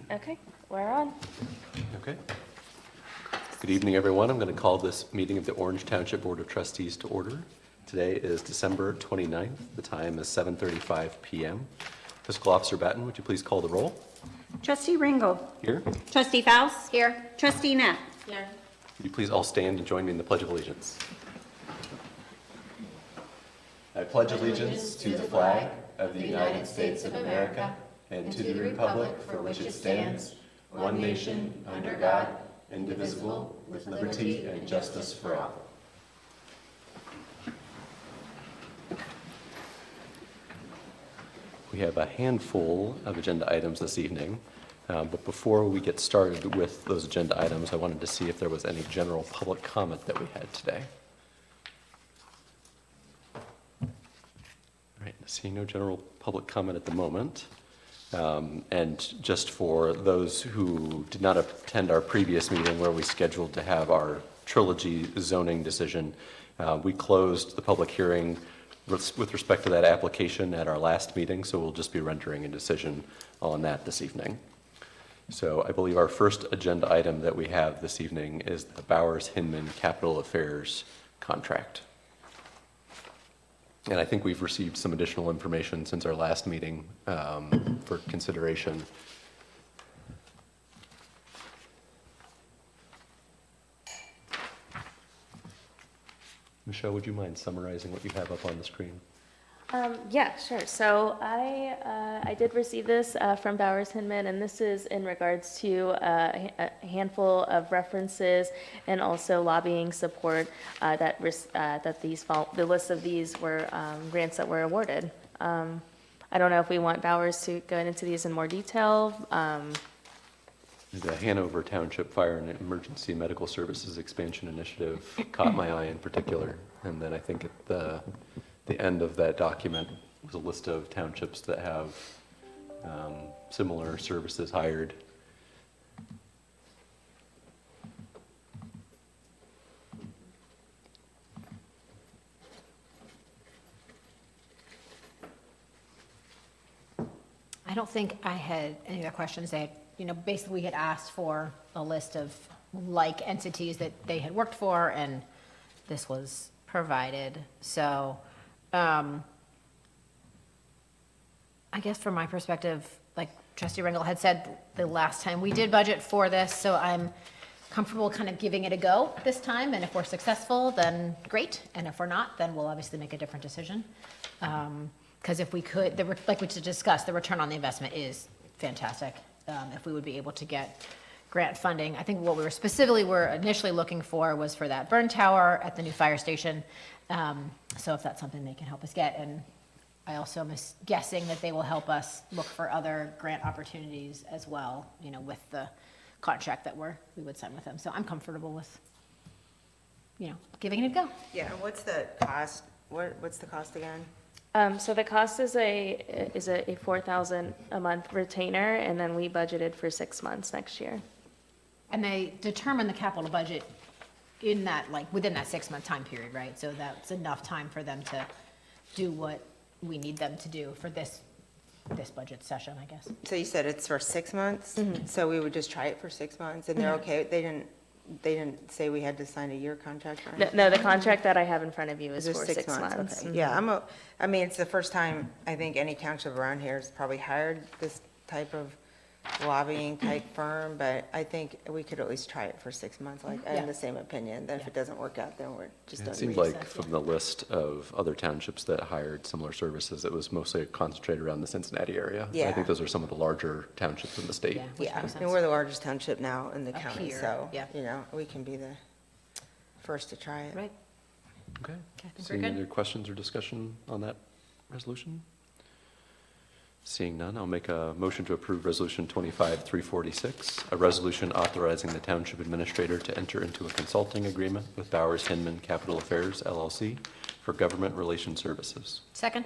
Okay, we're on. Okay. Good evening, everyone. I'm going to call this meeting of the Orange Township Board of Trustees to order. Today is December 29th. The time is 7:35 p.m. Fiscal Officer Batten, would you please call the roll? Trustee Ringo. Here. Trustee Faust. Here. Trustee Knapp. Here. Would you please all stand and join me in the Pledge of Allegiance? I pledge allegiance to the flag of the United States of America and to the republic for which it stands, one nation, under God, indivisible, with liberty and justice for all. We have a handful of agenda items this evening, but before we get started with those agenda items, I wanted to see if there was any general public comment that we had today. All right, seeing no general public comment at the moment. And just for those who did not attend our previous meeting where we scheduled to have our trilogy zoning decision, we closed the public hearing with respect to that application at our last meeting, so we'll just be rendering a decision on that this evening. So I believe our first agenda item that we have this evening is the Bowers-Hinman Capital Affairs contract. And I think we've received some additional information since our last meeting for consideration. Michelle, would you mind summarizing what you have up on the screen? Yeah, sure. So I did receive this from Bowers-Hinman, and this is in regards to a handful of references and also lobbying support that the list of these were grants that were awarded. I don't know if we want Bowers to go into these in more detail. The Hanover Township Fire and Emergency Medical Services Expansion Initiative caught my eye in particular. And then I think at the end of that document was a list of townships that have similar services hired. I don't think I had any other questions. Basically we had asked for a list of like entities that they had worked for, and this was provided. So, I guess from my perspective, like Trustee Ringel had said the last time we did budget for this, so I'm comfortable kind of giving it a go this time, and if we're successful, then great, and if we're not, then we'll obviously make a different decision. Because if we could, like we discussed, the return on the investment is fantastic. If we would be able to get grant funding. I think what we were initially looking for was for that burn tower at the new fire station. So if that's something they can help us get, and I also am guessing that they will help us look for other grant opportunities as well, with the contract that we would sign with them. So I'm comfortable with, giving it a go. Yeah, and what's the cost? What's the cost again? So the cost is a $4,000 a month retainer, and then we budgeted for 6 months next year. And they determine the capital budget in that, within that 6-month time period, right? So that's enough time for them to do what we need them to do for this budget session, I guess. So you said it's for 6 months? Mm-hmm. So we would just try it for 6 months, and they're okay? They didn't say we had to sign a year contract or anything? No, the contract that I have in front of you is It's for just 6 months. Okay. Yeah, I mean, it's the first time I think any township around here has probably hired this type of lobbying type firm, but I think we could at least try it for 6 months. I Yeah. have the same opinion, that if it doesn't work out, then we're just It done. seemed like from the list of other townships that hired similar services, it was mostly concentrated around the Cincinnati area. I Yeah. think those are some of the larger townships in the state. Yeah. Which Yeah, makes and sense. we're the largest township now in the Up county, here, so, yeah. we can be the first to try it. Right. Okay. I think we're Seeing good. any other questions or discussion on that resolution? Seeing none, I'll make a motion to approve Resolution 25-346, a resolution authorizing the Township Administrator to enter into a consulting agreement with Bowers-Hinman Capital Affairs, LLC, for government relations services. Second?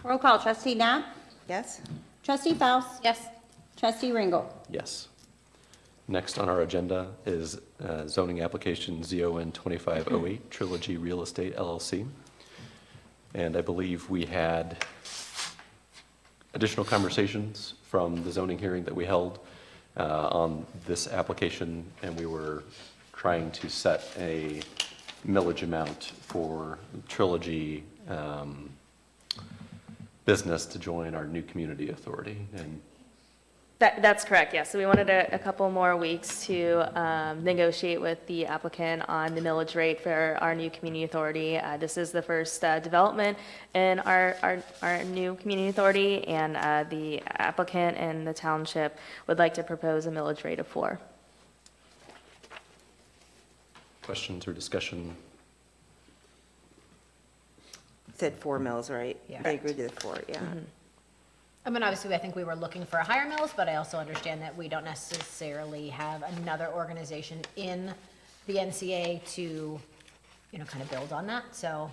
Roll call. Trustee Knapp. Yes? Trustee Faust. Yes. Trustee Ringo. Yes. Next on our agenda is zoning application ZON 2508, Trilogy Real Estate LLC. And I believe we had additional conversations from the zoning hearing that we held on this application, and we were trying to set a millage amount for Trilogy business to join our new community authority. And That's correct, yes. So we wanted a couple more weeks to negotiate with the applicant on the millage rate for our new community authority. This is the first development in our new community authority, and the applicant and the township would like to propose a millage rate of 4. questions or discussion? Said 4 mills, right? Yeah. They agreed to the 4, yeah. I mean, obviously, I think we were looking for a higher mills, but I also understand that we don't necessarily have another organization in the NCA to, kind of build on that. So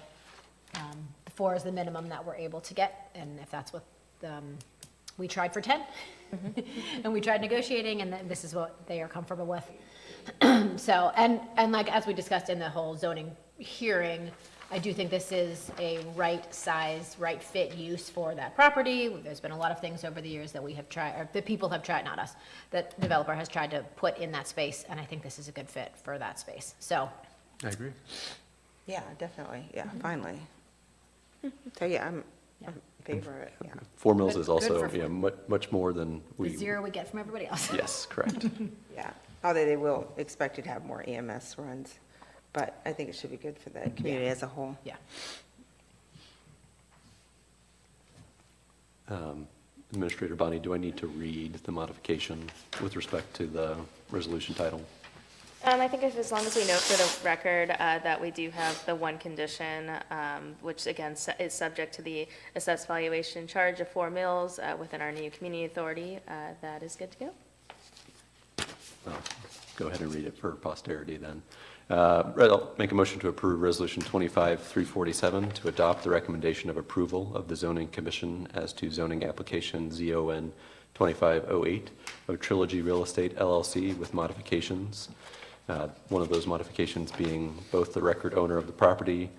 4 is the minimum that we're able to get, and if that's what, we tried for 10, and we tried negotiating, and then this is what they are comfortable with. So, and like, as we discussed in the whole zoning hearing, I do think this is a right size, right fit use for that property. There's been a lot of things over the years that we have tried, or the people have tried, not us, that developer has tried to put in that space, and I think this is a good fit for that space. So, I agree. Yeah, definitely, yeah, finally. So, yeah, I'm in favor of it, yeah. 4 mills Good- is good also, for- much more than the we. 0 we get from everybody else. Yes, correct. Yeah, although they will expect it to have more EMS runs, but I think it should be good for the community as a whole. Yeah. Administrator Bonnie, do I need to read the modification with respect to the resolution title? I think as long as we note for the record that we do have the one condition, which again is subject to the assessed valuation charge of 4 mills within our new community authority, that is good to go. Well, go ahead and read it for posterity then. I'll make a motion to approve Resolution 25-347 to adopt the recommendation of approval of the Zoning Commission as to zoning application ZON 2508 of Trilogy Real Estate LLC with modifications. One of those modifications being both the record owner of the property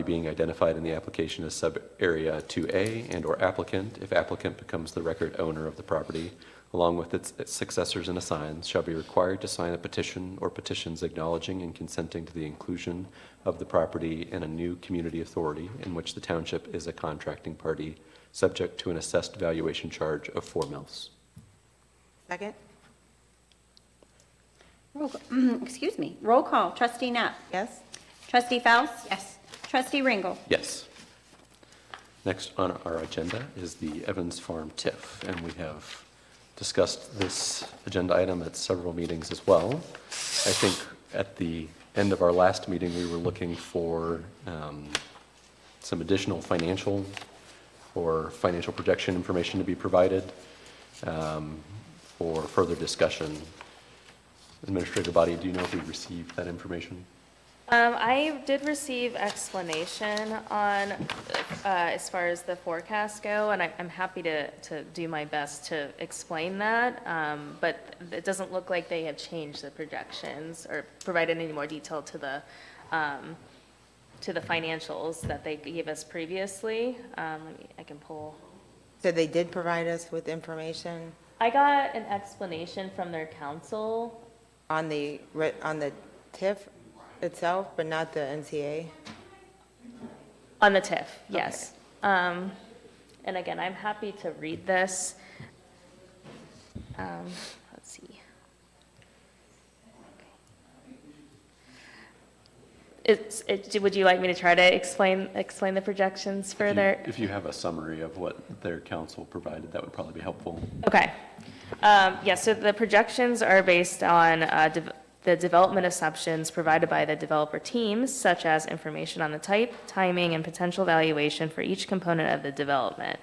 being identified in the application as sub-area 2A and/or applicant, if applicant becomes the record owner of the property, along with its successors and assigns, shall be required to sign a petition or petitions acknowledging and consenting to the inclusion of the property in a new community authority in which the township is a contracting party, subject to an assessed valuation charge of 4 mills. Second? Excuse me. Roll call. Trustee Knapp. Yes? Trustee Faust. Yes. Trustee Ringel. Yes. Next on our agenda is the Evans Farm TIF, and we have discussed this agenda item at several meetings as well. I think at the end of our last meeting, we were looking for some additional financial projection information to be provided for further discussion. Administrator Body, do you know if we received that information? I did receive explanation on, as far as the forecasts go, and I'm happy to do my best to explain that, but it doesn't look like they have changed the projections or provided any more detail to the financials that they gave us previously. I can pull. So they did provide us with information I got an explanation from their counsel. on the TIF itself, but not the NCA? On the TIF, yes. And again, I'm happy to read this. Let's see. Would you like me to try to explain the projections further? If you have a summary of what their counsel provided, that would probably be helpful. Okay. Yeah, so the projections are based on the development assumptions provided by the developer teams, such as information on the type, timing, and potential valuation for each component of the development.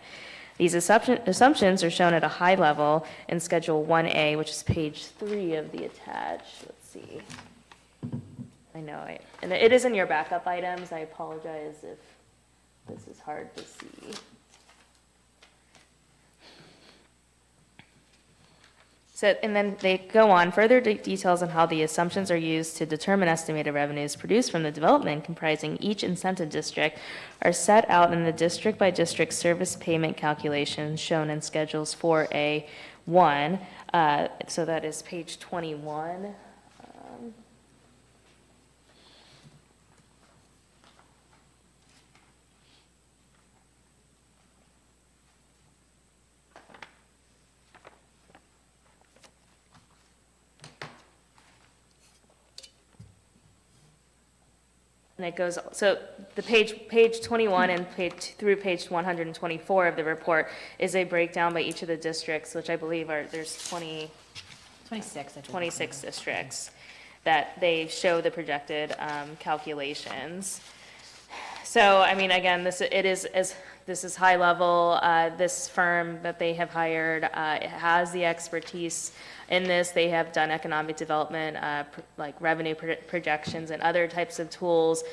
These assumptions are shown at a high level in Schedule 1A, which is page 3 of the attached. Let's see. I know, and it is in your backup items. I apologize if this is hard to see. So, and then they go on, further details on how the assumptions are used to determine estimated revenues produced from the development comprising each incentive district are set out in the district-by-district service payment calculations shown in Schedules 4A1. So that is page 21. And it goes, so the page 21 and through page 124 of the report is a breakdown by each of the districts, which I believe there's 26, I think. 26 districts that they show the projected calculations. So, I mean, again, this is high level. This firm that they have hired has the expertise in this. They have done economic development, like revenue projections and other types of tools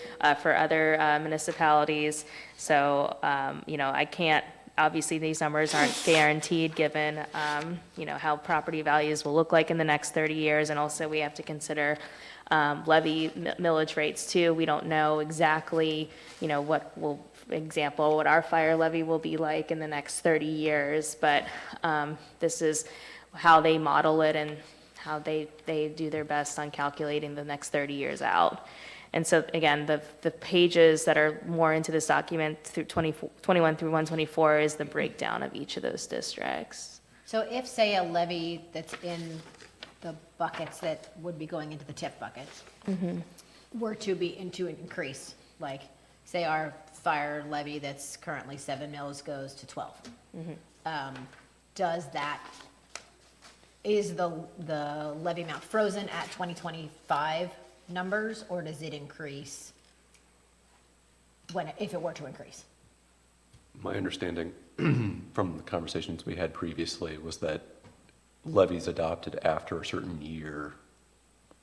for other municipalities. So, I can't, obviously, these numbers aren't guaranteed given, how property values will look like in the next 30 years. And also we have to consider levy millage rates too. We don't know exactly, what our fire levy will be like in the next 30 years. But this is how they model it and how they do their best on calculating the next 30 years out. And so, again, the pages that are more into this document through 21 through 124 is the breakdown of each of those districts. So if, say, a levy that's in the buckets that would be going into the TIF buckets were to be into an increase, like, say our fire levy that's currently 7 mils goes to 12. Is the levy amount frozen at 2025 numbers, or does it increase if it were to increase? My understanding from the conversations we had previously was that levies adopted after a certain year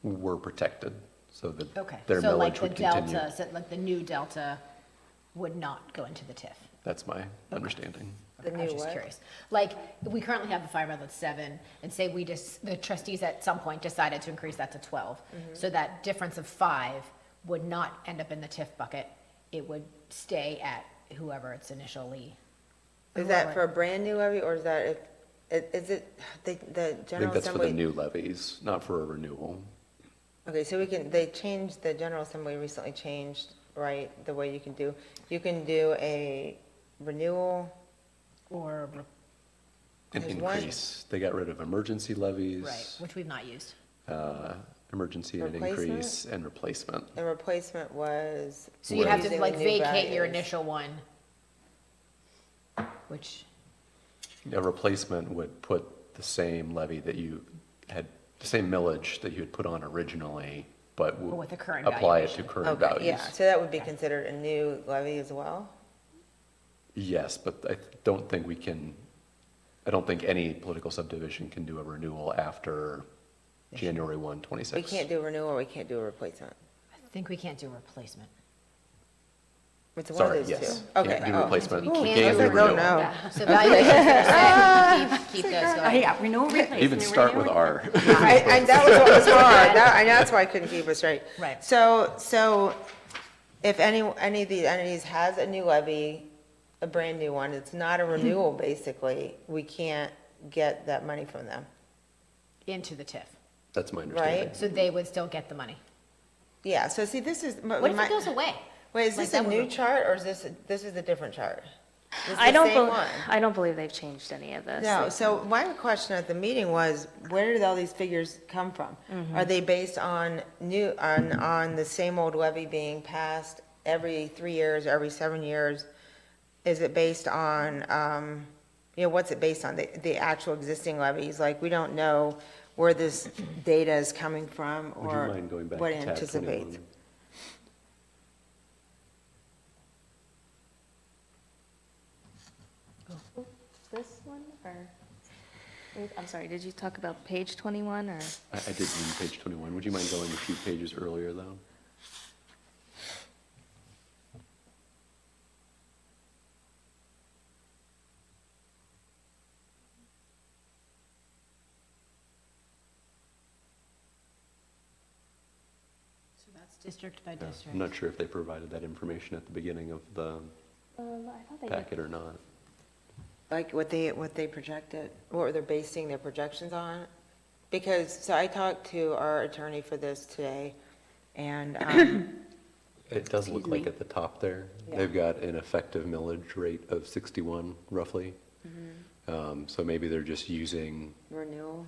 were protected, so that Okay, their so like millage the would continue. delta, so like the new delta would not go into the TIF? That's my understanding. The I was new just what? curious. Like, we currently have the fire bill that's 7, and say the trustees at some point decided to increase that to 12. So that difference of 5 would not end up in the TIF bucket. It would stay at whoever it's initially. Is that for a brand new levy, or is that, is it the I General think that's for the Assembly? new levies, not for a renewal. Okay, so they changed, the General Assembly recently changed, right, the way you can do a renewal. Or, An There's one- increase. They got rid of emergency levies. right, which we've not used. Emergency and Replacement? increase and replacement. And replacement was. So you'd have to using like the new vacate your values. initial one, which, A replacement would put the same levy that you had, the same millage that you had put on originally, but But with the current apply it to valuation. current Okay, values. yeah, so that would be considered a new levy as well? Yes, but I don't think any political subdivision can do a renewal after January 1, 26. We can't do a renewal, we can't do a replacement. I think we can't do replacement. It's one Sorry, of those two. yes. Okay. Can't do oh. replacement. We We can't can do do renewal. renewal. No. So valuations are set, keep those going. Yeah, renewal replacement. Even start with R. And that was what was hard, and that's why I couldn't keep it straight. Right. So if any of these entities has a new levy, a brand new one, it's not a renewal, basically, we can't get that money from them. Into the TIF. That's my understanding. Right. So they would still get the money. Yeah, so see, this is. What if it goes away? Wait, is Like this a that would new go- chart, or is this a different chart? This I the don't, same one? I don't believe they've changed any of this. No, so my question at the meeting was, where did all these figures come from? Are they based on on the same old levy being passed every 3 years, every 7 years? Is it based on, what's it based on? The actual existing levies? Like, we don't know where this data is coming from Would you or mind going back what to tab anticipates. 21? This one, or, I'm sorry, did you talk about page 21, or? I did mean page 21. Would you mind going a few pages earlier, though? That's district by I'm district. not sure if they provided that information at the beginning of the I thought they did. packet or not. Like what they projected, what they're basing their projections on? Because, so I talked to our attorney for this today, and, It does look Excuse like me. at the top there, Yeah. they've got an effective millage rate of 61 roughly. So maybe they're just using renewal.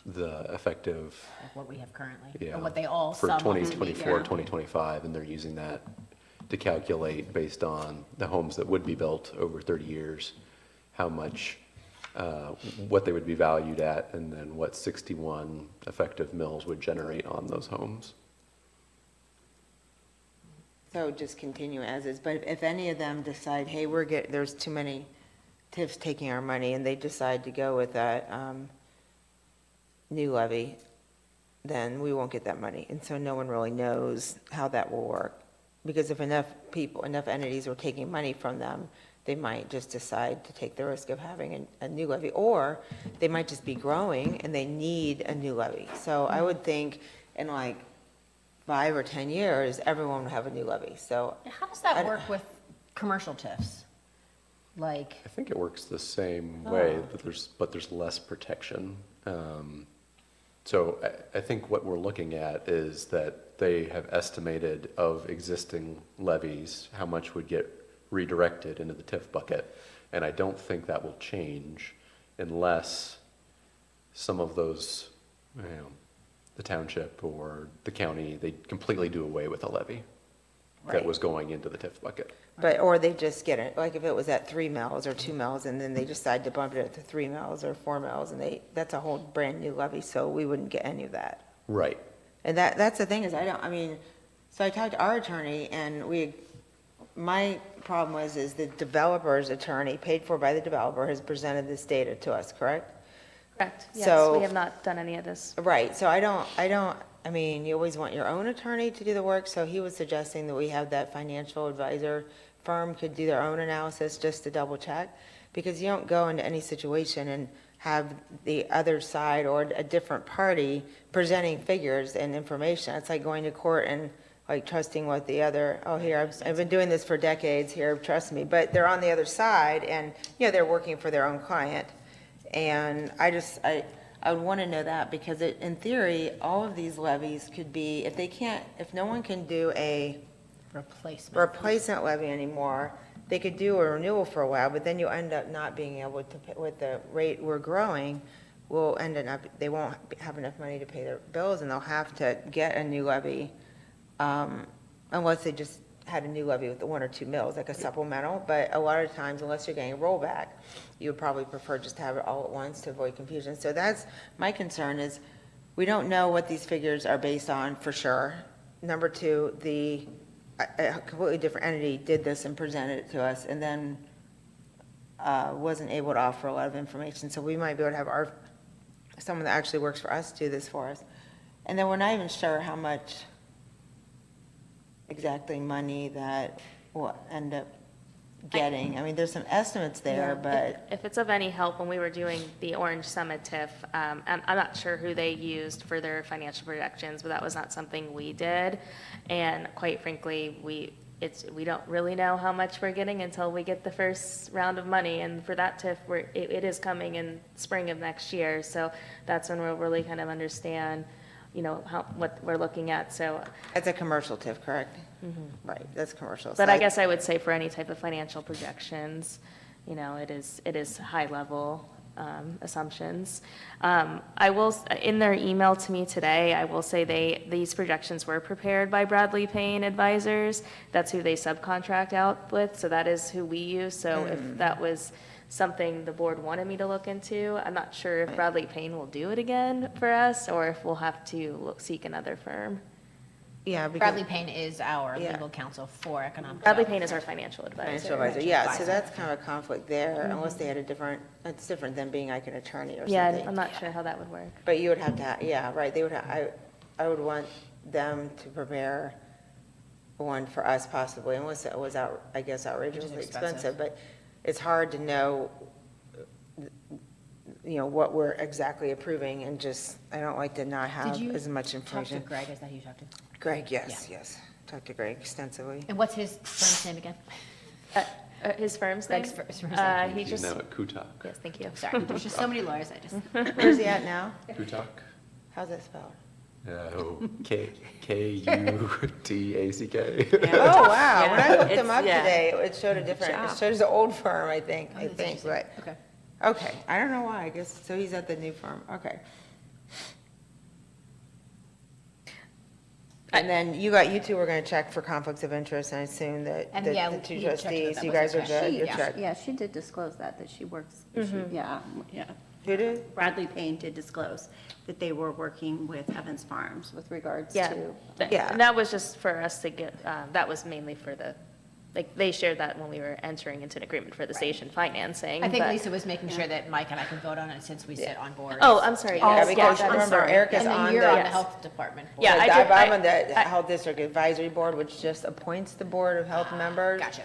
the effective, Like what we have currently, yeah. or what they all For sum up to be. 2024, Yeah. 2025, and they're using that to calculate based on the homes that would be built over 30 years, how much, what they would be valued at, and then what 61 effective mills would generate on those homes. So just continue as is, but if any of them decide, hey, there's too many TIFs taking our money, and they decide to go with that, new levy, then we won't get that money, and so no one really knows how that will work. Because if enough people, enough entities are taking money from them, they might just decide to take the risk of having a new levy, or they might just be growing and they need a new levy. So I would think in like 5 or 10 years, everyone will have a new levy, so. How does that work with commercial TIFs? Like, I think it works the same way, Oh. but there's less protection. So I think what we're looking at is that they have estimated of existing levies, how much would get redirected into the TIF bucket. And I don't think that will change unless some of those, the township or the county, they completely do away with a levy that Right. was going into the TIF bucket. But, or they just get it, like if it was at 3 mils or 2 mils, and then they decide to bump it up to 3 mils or 4 mils, and that's a whole brand-new levy, so we wouldn't get any of that. Right. And that's the thing is, so I talked to our attorney, and my problem is the developer's attorney, paid for by the developer, has presented this data to us, correct? Correct, yes, So- we have not done any of this. Right, so you always want your own attorney to do the work, so he was suggesting that we have that financial advisor firm could do their own analysis just to double check, because you don't go into any situation and have the other side or a different party presenting figures and information. It's like going to court and like trusting what the other, I've been doing this for decades here, trust me, but they're on the other side and, they're working for their own client. And I would want to know that, because in theory, all of these levies could be, if no one can do a replacement levy anymore, they could do a renewal for a while, but then you end up not being able to, with the rate we're growing, they won't have enough money to pay their bills, and they'll have to get a new levy, unless they just had a new levy with the 1 or 2 mills, like a supplemental. But a lot of times, unless you're getting a rollback, you would probably prefer just to have it all at once to avoid confusion. So that's, my concern is, we don't know what these figures are based on for sure. Number 2, a completely different entity did this and presented it to us, and then wasn't able to offer a lot of information. So we might be able to have someone that actually works for us do this for us. And then we're not even sure how much exactly money that we'll end up getting. There's some estimates there, but, If it's of any help, when we were doing the Orange Summit TIF, I'm not sure who they used for their financial projections, but that was not something we did. And quite frankly, we don't really know how much we're getting until we get the first round of money. And for that TIF, it is coming in spring of next year. So that's when we'll really kind of understand, what we're looking at. So, it's a commercial TIF, correct? Right, that's commercial. but So I guess I would say for any type of financial projections, it is high-level assumptions. In their email to me today, I will say these projections were prepared by Bradley Payne Advisors. That's who they subcontract out with, so that is who we use. So if that was something the board wanted me to look into, I'm not sure if Bradley Payne will do it again for us, or if we'll have to seek another firm. Yeah, because. Bradley Payne is our Yeah. legal counsel for economic Bradley development. Payne is our financial Financial advisor. advisor, yeah, so that's kind of a conflict there, unless they had it's different than being like an attorney or Yeah, something. I'm not sure how that would work. But you would have to, yeah, right, I would want them to prepare one for us possibly, unless it was outrageously expensive. expensive, but it's hard to know what we're exactly approving, and just, I don't like to not have you as much Talk to information. Greg, is that who you talked to? Greg, yes. Talked to Greg extensively. And what's his firm's name again? His firm's name? Greg's firm's name. He You just, know at Kutak. yes, thank you. Sorry, there's just so many lawyers, I just. Where's he at now? Kutak? How's that spelled? K-U-T-A-C-K. Oh, wow. When I Yeah, looked him it's- up yeah. today, it showed a different, it job. shows the old firm, I think, Oh, that's interesting. but, Okay. okay. I don't know why, I guess, so he's at the new firm, okay. And then you two were gonna check for conflicts of interest, and I assume that And the yeah, the two you checked that trustees, that you was guys are okay. good, you're Yeah, checked. yeah, she did disclose that she works, yeah. Who did? Bradley Payne did disclose that they were working with Evans Farms with regards Yeah. to. Yeah. And that was just for us to get, that was mainly for they shared that when we were entering into an agreement for the station financing. I think but- Lisa was making sure that Mike and I can vote on it since we sit on boards. Oh, I'm sorry. Yeah, yes, because I'm remember, sorry. Eric is And on then you're on the the, health department. board. Yeah, I did- I'm on the I- Health District Advisory Board, which just appoints the Board of Health members. Gotcha.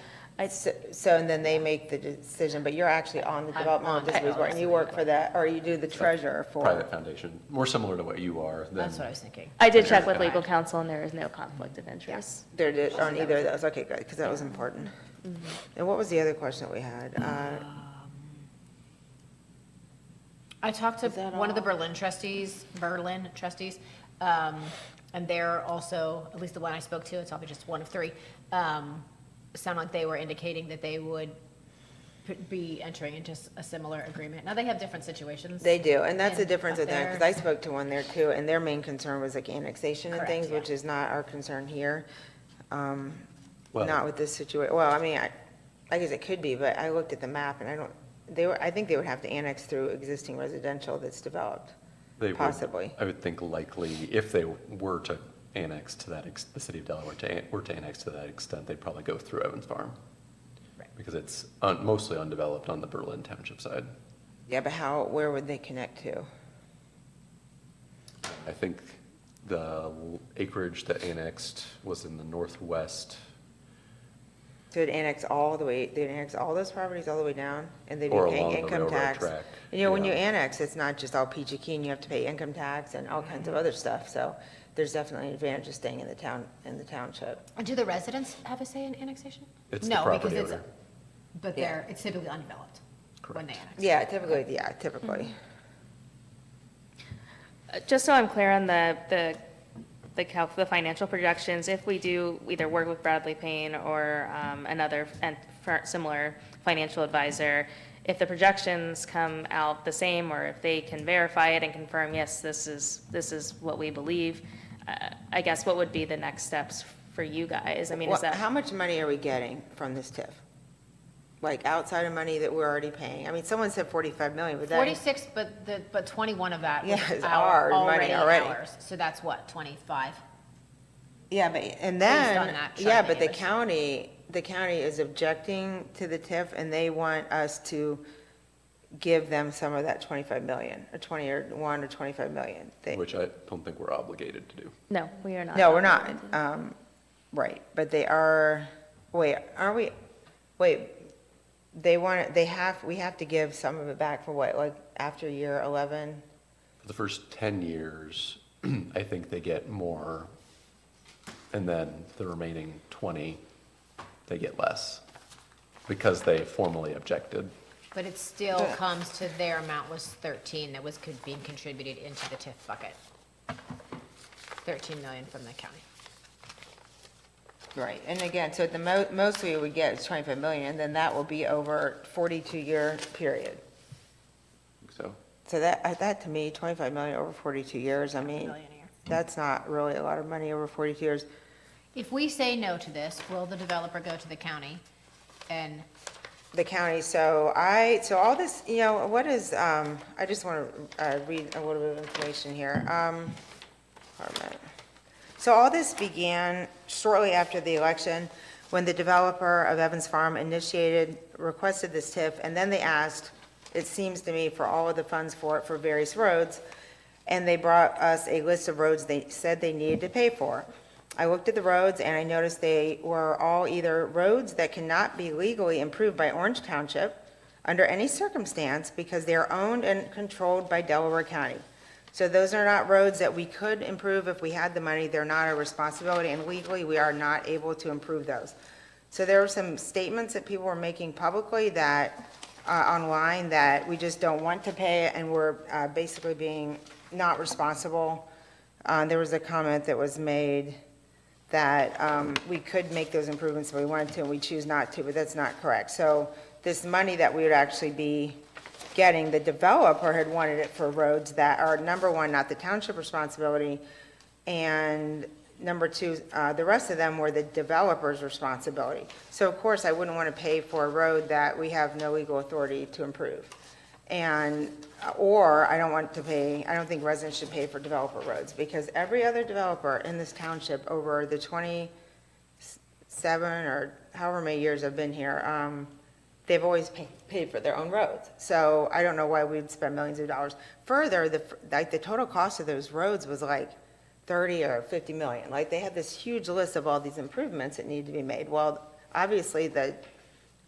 So, and then they make the decision, but you're actually on the I'm Developmental on the Disabilities Board, and you work for that, or you do the treasurer for. Private foundation, more similar to what you are than. That's what I was thinking. I did check with legal counsel and there is no conflict of interest. They're on either of those, okay, good, because that was important. And what was the other question that we had? I talked to Is that one of the all? Berlin trustees, and they're also, at least the one I spoke to, it's probably just one of three, sound like they were indicating that they would be entering into a similar agreement. Now, they have different situations. They do, and that's the in- difference up with them, there. because I spoke to one there too, and their main concern was like annexation and Correct, things, yeah. which is not our concern here. Well- Not with this situation, well, I mean, I guess it could be, but I looked at the map and I think they would have to annex through existing residential that's developed, They would- possibly. I would think likely, if they were to annex to that, the city of Delaware were to annex to that extent, they'd probably go through Evans Farm. Right. Because it's mostly undeveloped on the Berlin Township side. Yeah, but where would they connect to? I think the acreage that annexed was in the northwest, So they'd annex all those properties all the way down, and they'd be or paying along the income railroad tax. track. And, when you yeah. annex, it's not just all peachy keen, you have to pay income tax and all kinds of other stuff, so there's definitely an advantage of staying in the township. And do the residents have a say in annexation? It's the No, because property it's, owner. but Yeah. it's typically undeveloped when they Correct. annex. Yeah, typically. Just so I'm clear on the financial projections, if we do either work with Bradley Payne or another similar financial advisor, if the projections come out the same, or if they can verify it and confirm, yes, this is what we believe, I guess what would be the next steps for you guys? I mean, is that? How much money are we getting from this TIF? Like outside of money that we're already paying? I mean, someone said 45 million, but that. 46, but 21 of that was Yeah, it's our money already. ours. So that's what, 25? Yeah, but, and Based then, on that yeah, chart but the anyways. county is objecting to the TIF, and they want us to give them some of that 25 million, or 20, or 1 or 25 million. Which I don't think we're obligated to do. No, we are not. No, we're not, right, but they are, wait, aren't we, wait, we have to give some of it back for what, like, after year 11? For the first 10 years, I think they get more, and then the remaining 20, they get less, because they formally objected. But it still comes to their amount was 13 that was being contributed into the TIF bucket. 13 million from the county. Right, and again, so at the most we would get is 25 million, and then that will be over 42-year period. So, So that to me, 25 million over 42 years, I mean, Million a year. that's not really a lot of money over 42 years. If we say no to this, will the developer go to the county and The county, so all this, what is, I just want to read a little bit of information here. Hold on a minute. So all this began shortly after the election, when the developer of Evans Farm requested this TIF, and then they asked, it seems to me, for all of the funds for various roads, and they brought us a list of roads they said they needed to pay for. I looked at the roads, and I noticed they were all either roads that cannot be legally improved by Orange Township, under any circumstance because they are owned and controlled by Delaware County. So those are not roads that we could improve if we had the money. They're not our responsibility, and legally, we are not able to improve those. So there were some statements that people were making publicly that, online, that we just don't want to pay, and we're basically being not responsible. There was a comment that was made that we could make those improvements if we wanted to, and we choose not to, but that's not correct. So this money that we would actually be getting, the developer had wanted it for roads that are, number one, not the township responsibility, and number two, the rest of them were the developer's responsibility. So of course, I wouldn't want to pay for a road that we have no legal authority to improve. And, or I don't want to pay, I don't think residents should pay for developer roads, because every other developer in this township over the 27 or however many years I've been here, they've always paid for their own roads. So I don't know why we'd spend millions of dollars. Further, the total cost of those roads was like 30 or 50 million. Like, they had this huge list of all these improvements that need to be made. Well, obviously, the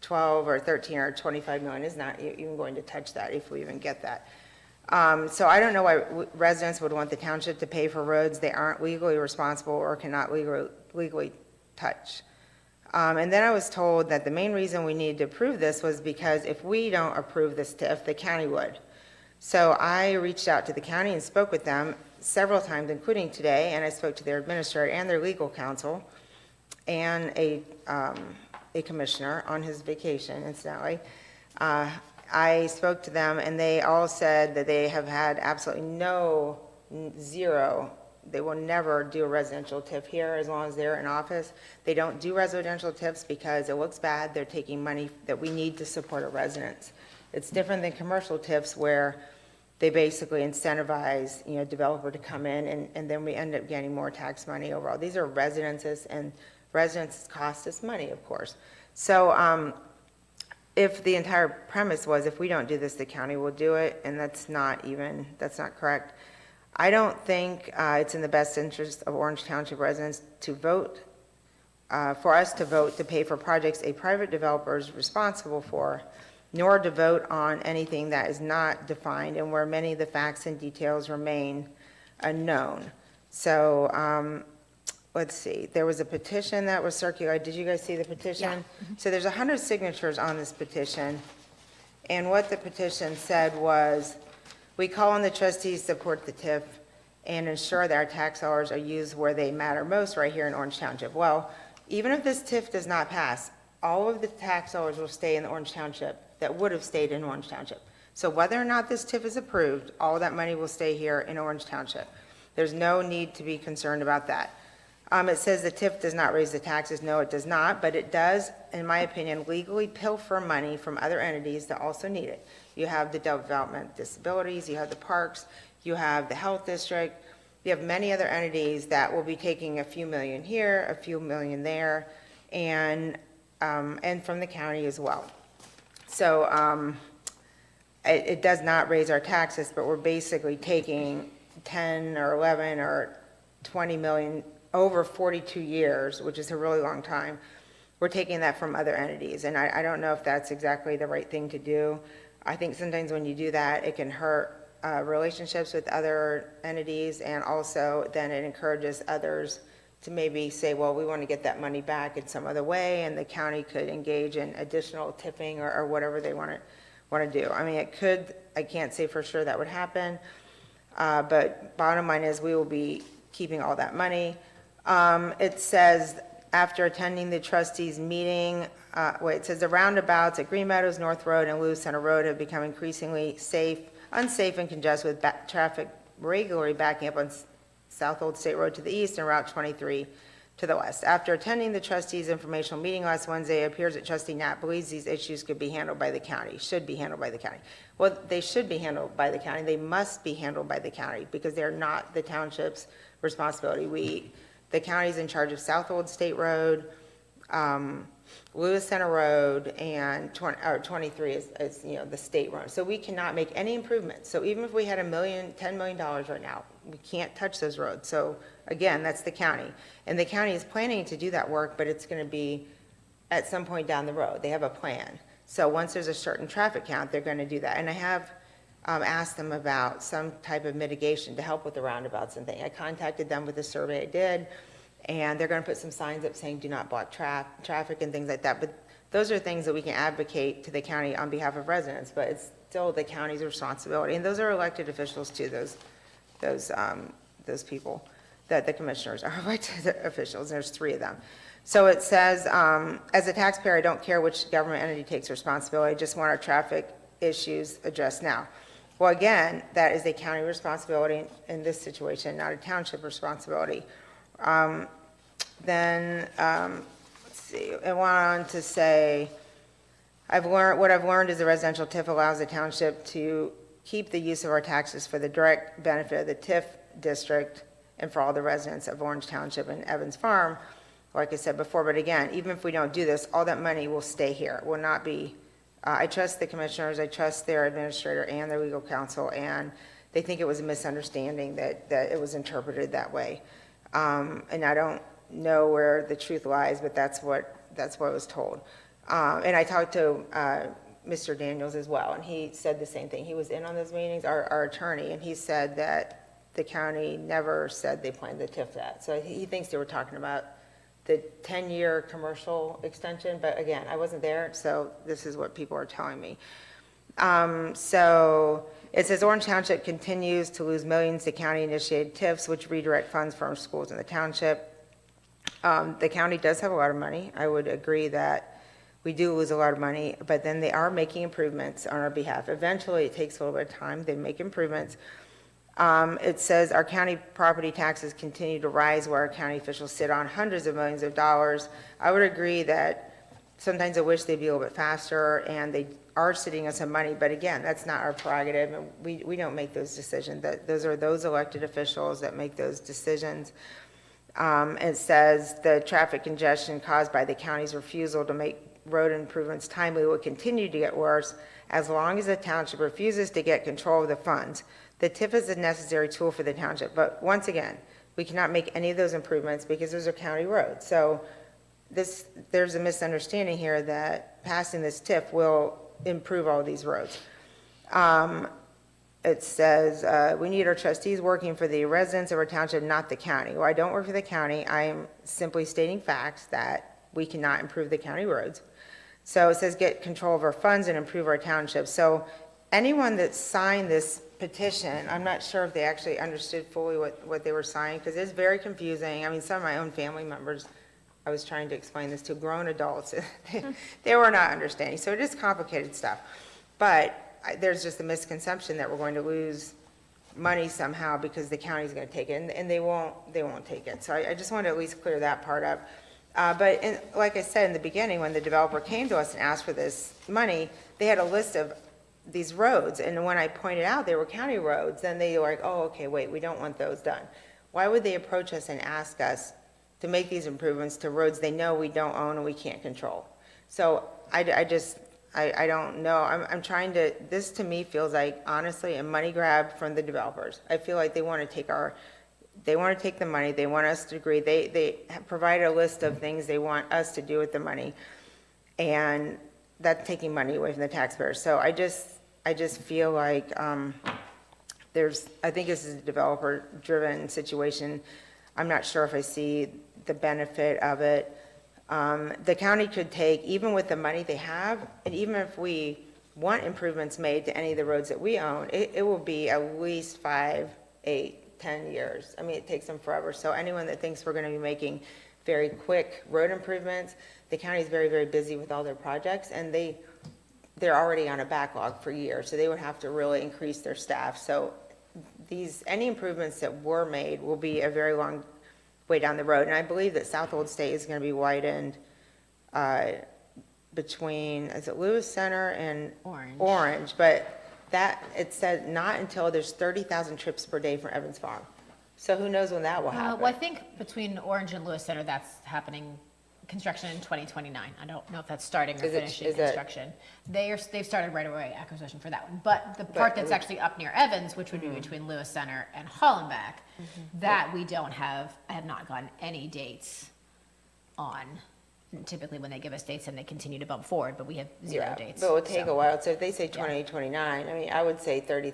12 or 13 or 25 million is not even going to touch that if we even get that. So I don't know why residents would want the township to pay for roads they aren't legally responsible or cannot legally touch. And then I was told that the main reason we needed to approve this was because if we don't approve this TIF, the county would. So I reached out to the county and spoke with them several times, including today, and I spoke to their administrator and their legal counsel and a commissioner on his vacation, incidentally. I spoke to them, and they all said that they have had absolutely zero. They will never do a residential TIF here as long as they're in office. They don't do residential TIFs because it looks bad. They're taking money that we need to support our residents. It's different than commercial TIFs where they basically incentivize, developer to come in, and then we end up getting more tax money overall. These are residences, and residences cost us money, of course. So if the entire premise was if we don't do this, the county will do it, and that's not correct. I don't think it's in the best interest of Orange Township residents to vote, for us to vote to pay for projects a private developer is responsible for, nor to vote on anything that is not defined and where many of the facts and details remain unknown. So let's see, there was a petition that was circulated. Did you guys see the petition? Yeah. So there's 100 signatures on this petition, and what the petition said was, we call on the trustees to support the TIF and ensure that our tax dollars are used where they matter most right here in Orange Township. Well, even if this TIF does not pass, all of the tax dollars will stay in the Orange Township that would have stayed in Orange Township. So whether or not this TIF is approved, all of that money will stay here in Orange Township. There's no need to be concerned about that. It says the TIF does not raise the taxes. No, it does not, but it does, in my opinion, legally pilfer money from other entities that also need it. You have the development disabilities, you have the parks, you have the health district, you have many other entities that will be taking a few million here, a few million there, and from the county as well. So it does not raise our taxes, but we're basically taking 10 or 11 or 20 million over 42 years, which is a really long time. We're taking that from other entities, and I don't know if that's exactly the right thing to do. I think sometimes when you do that, it can hurt relationships with other entities, and also then it encourages others to maybe say, well, we want to get that money back in some other way, and the county could engage in additional tipping or whatever they want to do. I mean, it could, I can't say for sure that would happen, but bottom line is we will be keeping all that money. It says, after attending the trustees meeting, it says the roundabouts at Green Meadows, North Road, and Lewis Center Road have become increasingly unsafe and congested with traffic regularly backing up on South Old State Road to the east and Route 23 to the west. After attending the trustees' informational meeting last Wednesday, it appears that Trustee Knapp believes these issues could be handled by the county, should be handled by the county. Well, they should be handled by the county. They must be handled by the county because they're not the township's responsibility. The county's in charge of South Old State Road, Lewis Center Road, and 23 is the state road. So we cannot make any improvements. So even if we had $10 million right now, we can't touch those roads. So again, that's the county. And the county is planning to do that work, but it's going to be at some point down the road. They have a plan. So once there's a certain traffic count, they're going to do that. And I have asked them about some type of mitigation to help with the roundabouts and things. I contacted them with the survey I did, and they're going to put some signs up saying do not block traffic and things like that. But those are things that we can advocate to the county on behalf of residents, but it's still the county's responsibility. And those are elected officials too, those people, that the commissioners are elected officials. There's 3 of them. So it says, as a taxpayer, I don't care which government entity takes responsibility. I just want our traffic issues addressed now. Well, again, that is a county responsibility in this situation, not a township responsibility. Then, let's see, it went on to say, what I've learned is the residential TIF allows the township to keep the use of our taxes for the direct benefit of the TIF district and for all the residents of Orange Township and Evans Farm, like I said before. But again, even if we don't do this, all that money will stay here. It will not be, I trust the commissioners, I trust their administrator and their legal counsel, and they think it was a misunderstanding that it was interpreted that way. And I don't know where the truth lies, but that's what I was told. And I talked to Mr. Daniels as well, and he said the same thing. He was in on those meetings, our attorney, and he said that the county never said they planned to TIF that. So he thinks they were talking about the 10-year commercial extension, but again, I wasn't there, so this is what people are telling me. So it says Orange Township continues to lose millions to county-initiated TIFs, which redirect funds from schools in the township. The county does have a lot of money. I would agree that we do lose a lot of money, but then they are making improvements on our behalf. Eventually, it takes a little bit of time. They make improvements. It says our county property taxes continue to rise where our county officials sit on hundreds of millions of dollars. I would agree that sometimes I wish they'd be a little bit faster, and they are sitting on some money, but again, that's not our prerogative, and we don't make those decisions. Those are those elected officials that make those decisions. It says the traffic congestion caused by the county's refusal to make road improvements timely will continue to get worse as long as the township refuses to get control of the funds. The TIF is a necessary tool for the township, but once again, we cannot make any of those improvements because those are county roads. So there's a misunderstanding here that passing this TIF will improve all these roads. It says, we need our trustees working for the residents of our township, not the county. Well, I don't work for the county. I am simply stating facts that we cannot improve the county roads. So it says get control of our funds and improve our township. So anyone that signed this petition, I'm not sure if they actually understood fully what they were signing, because it's very confusing. I mean, some of my own family members, I was trying to explain this to grown adults, they were not understanding. So it is complicated stuff. But there's just a misconception that we're going to lose money somehow because the county's going to take it, and they won't take it. So I just wanted to at least clear that part up. Like I said in the beginning, when the developer came to us and asked for this money, they had a list of these roads, and when I pointed out they were county roads, then they were like, oh, okay, wait, we don't want those done. Why would they approach us and ask us to make these improvements to roads they know we don't own and we can't control? So I don't know. I'm trying to, this to me feels like, honestly, a money grab from the developers. I feel like they want to take the money, they want us to agree, they provide a list of things they want us to do with the money, and that's taking money away from the taxpayers. So I just feel like I think this is a developer-driven situation. I'm not sure if I see the benefit of it. The county could take, even with the money they have, and even if we want improvements made to any of the roads that we own, it will be at least 5, 8, 10 years. I mean, it takes them forever. So anyone that thinks we're going to be making very quick road improvements, the county is very, very busy with all their projects, and they're already on a backlog for years, so they would have to really increase their staff. So any improvements that were made will be a very long way down the road. And I believe that South Old State is going to be widened between, is it Lewis Center and Orange? But that, it said not until there's 30,000 trips per day from Evans Farm. So who knows when that will happen? Well, I think between Orange and Lewis Center, that's happening, construction in 2029. I don't know if that's starting or finishing construction. They've started right away acquisition for that one. But the part that's actually up near Evans, which would be between Lewis Center and Hollenbeck, that we don't have, I have not gotten any dates on typically when they give us dates and they continue to bump forward, but we have zero Yeah, dates. but it would take so. a while, so if they say 2029, I mean, I would say 30,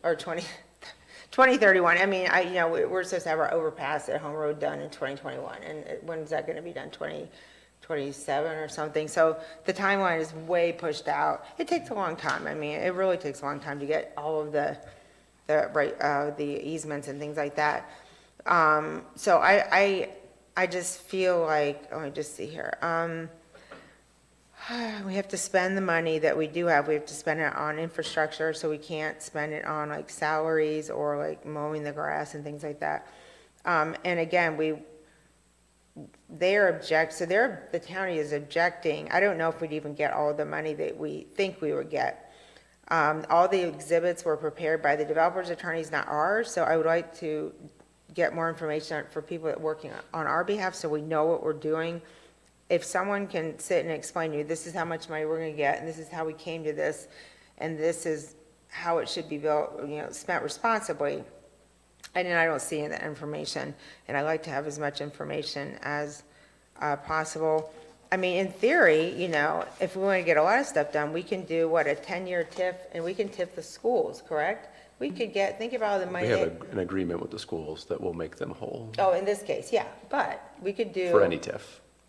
or 2031, I mean, we're supposed to have our overpass at Home Road done in 2021, and when's that gonna be done, 2027 or something? So the timeline is way pushed out. It takes a long time, I mean, it really takes a long time to get all of the easements and things like that. So I just feel like, let me just see here, we have to spend the money that we do have, we have to spend it on infrastructure, so we can't spend it on like salaries or like mowing the grass and things like that. And again, the county is objecting, I don't know if we'd even get all of the money that we think we would get. All the exhibits were prepared by the developer's attorneys, not ours, so I would like to get more information for people that are working on our behalf, so we know what we're doing. If someone can sit and explain to you, this is how much money we're gonna get, and this is how we came to this, and this is how it should be built, spent responsibly, and then I don't see that information, and I like to have as much information as possible. I mean, in theory, if we want to get a lot of stuff done, we can do, a 10-year TIF, and we can TIF the schools, correct? We could think about all the money. We have an agreement with the schools that will make them whole Oh, in this case, yeah, but we could do. for any TIF.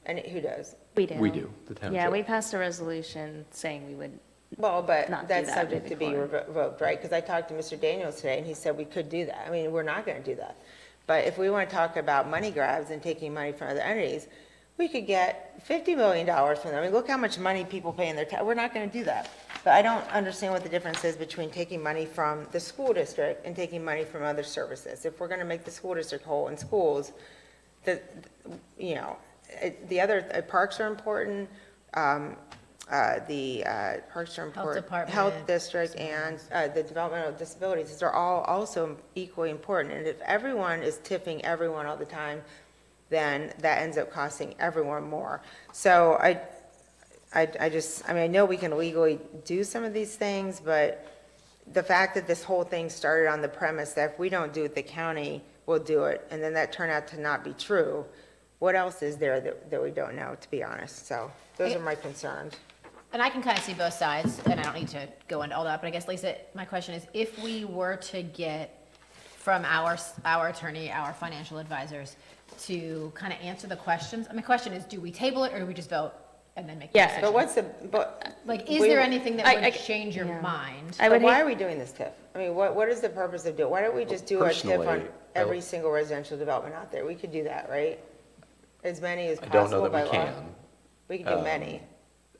And who does? We do. We do, the township. Yeah, we passed a resolution saying we would, Well, but Not do that's that subject to be before. revoked, right? Because I talked to Mr. Daniels today, and he said we could do that. I mean, we're not going to do that. But if we want to talk about money grabs and taking money from other entities, we could get $50 million from them. I mean, look how much money people pay in their tax. We're not going to do that. But I don't understand what the difference is between taking money from the school district and taking money from other services. If we're going to make the school district whole in schools, the other parks are important. The parks are important. Department. Health district and the developmental disabilities, these are all also equally important. And if everyone is tipping everyone all the time, then that ends up costing everyone more. So I know we can legally do some of these things, but the fact that this whole thing started on the premise that if we don't do it, the county will do it, and then that turned out to not be true, what else is there that we don't know, to be honest? So those are my concerns. And I can kind of see both sides, and I don't need to go into all that, but I guess, Lisa, my question is, if we were to get from our attorney, our financial advisors, to kind of answer the questions, my question is, do we table it, or do we just vote and then make the Yeah. decision? But Like, is there anything that would I- change your yeah. mind? I But would why hate- are we doing this TIF? I mean, what is the purpose of doing, why don't we just do a TIF on Personally, every single residential development out there? We could do that, right? As many as I don't know possible by that we law. can. We could do many.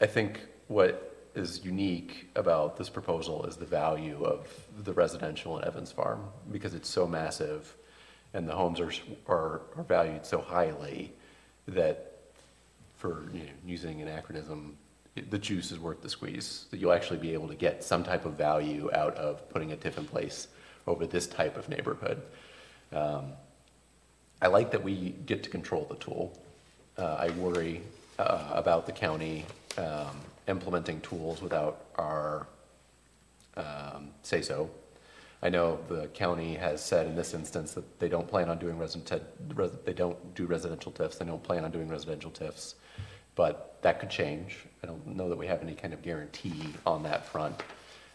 I think what is unique about this proposal is the value of the residential in Evans Farm, because it's so massive and the homes are valued so highly that, for using an acronym, the juice is worth the squeeze, that you'll actually be able to get some type of value out of putting a TIF in place over this type of neighborhood. I like that we get to control the tool. I worry about the county implementing tools without our say-so. I know the county has said in this instance that they don't plan on doing they don't do residential TIFs, they don't plan on doing residential TIFs, but that could change. I don't know that we have any kind of guarantee on that front.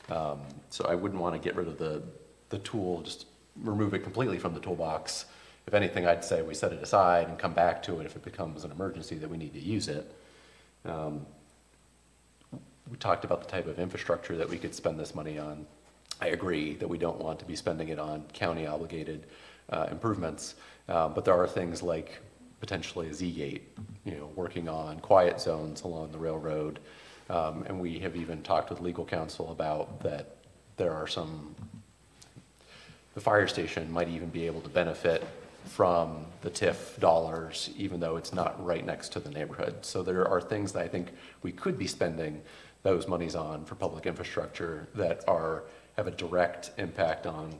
So I wouldn't want to get rid of the tool, just remove it completely from the toolbox. If anything, I'd say we set it aside and come back to it if it becomes an emergency that we need to use it. We talked about the type of infrastructure that we could spend this money on. I agree that we don't want to be spending it on county obligated improvements, but there are things like potentially a Z-gate, working on quiet zones along the railroad. And we have even talked with legal counsel about that there are the fire station might even be able to benefit from the TIF dollars, even though it's not right next to the neighborhood. So there are things that I think we could be spending those monies on for public infrastructure that have a direct impact on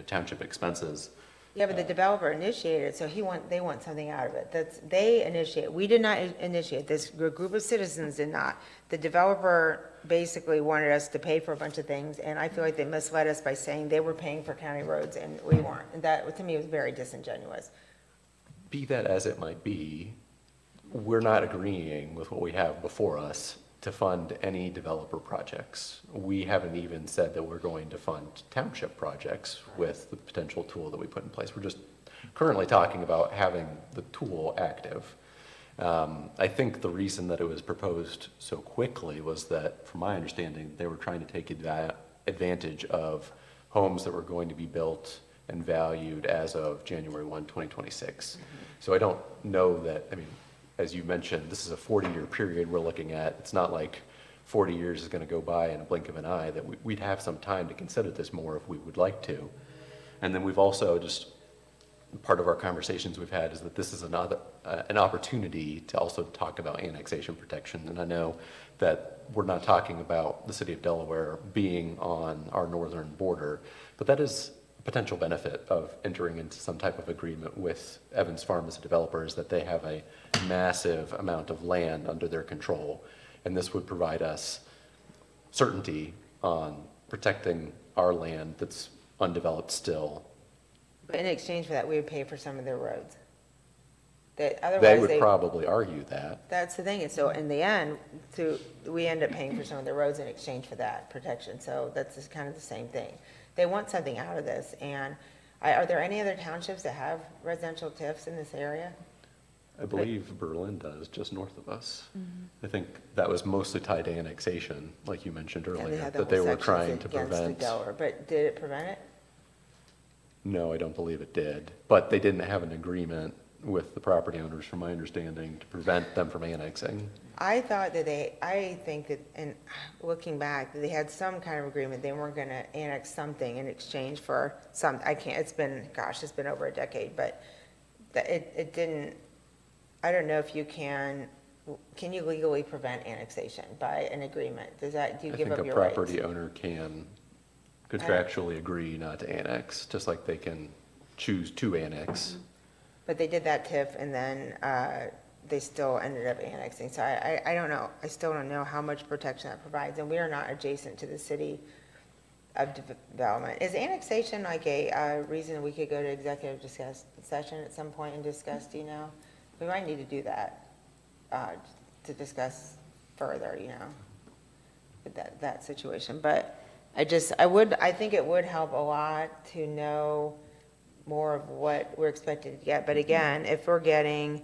township expenses. Yeah, but the developer initiated it, so they want something out of it. They initiate. We did not initiate this. A group of citizens did not. The developer basically wanted us to pay for a bunch of things, and I feel like they misled us by saying they were paying for county roads and we weren't. And that, to me, was very disingenuous. Be that as it might be, we're not agreeing with what we have before us to fund any developer projects. We haven't even said that we're going to fund township projects with the potential tool that we put in place. We're just currently talking about having the tool active. I think the reason that it was proposed so quickly was that, from my understanding, they were trying to take advantage of homes that were going to be built and valued as of January 1, 2026. So I don't know that, I mean, as you mentioned, this is a 40-year period we're looking at. It's not like 40 years is going to go by in a blink of an eye, that we'd have some time to consider this more if we would like to. And then we've also just, part of our conversations we've had is that this is another, an opportunity to also talk about annexation protection. And I know that we're not talking about the city of Delaware being on our northern border, but that is a potential benefit of entering into some type of agreement with Evans Farm as a developer, is that they have a massive amount of land under their control. And this would provide us certainty on protecting our land that's undeveloped still. But in exchange for that, we would pay for some of their roads. That They otherwise would probably argue that. that's the thing, and so in the end, we end up paying for some of the roads in exchange for that protection, so that's just kind of the same thing. They want something out of this, and are there any other townships that have residential TIFs in this area? I believe Berlin does, just north of us. I think that was mostly tied to annexation, like you mentioned Yeah, they earlier, had the that they whole were sections trying to against the prevent. Delaware, but did it prevent it? No, I don't believe it did, but they didn't have an agreement with the property owners, from my understanding, to prevent them from annexing. I thought that I think that, and looking back, that they had some kind of agreement, they weren't gonna annex something in exchange for some, it's been over a decade, but that it didn't, I don't know if you can you legally prevent annexation by an agreement? Do you give up your I rights? think a property owner can contractually agree not to annex, just like they can choose to annex. But they did that TIF, and then they still ended up annexing. So I don't know. I still don't know how much protection that provides, and we are not adjacent to the city of development. Is annexation like a reason we could go to executive session at some point and discuss, do you know? We might need to do that to discuss further, with that situation. But I think it would help a lot to know more of what we're expected to get. But again, if we're getting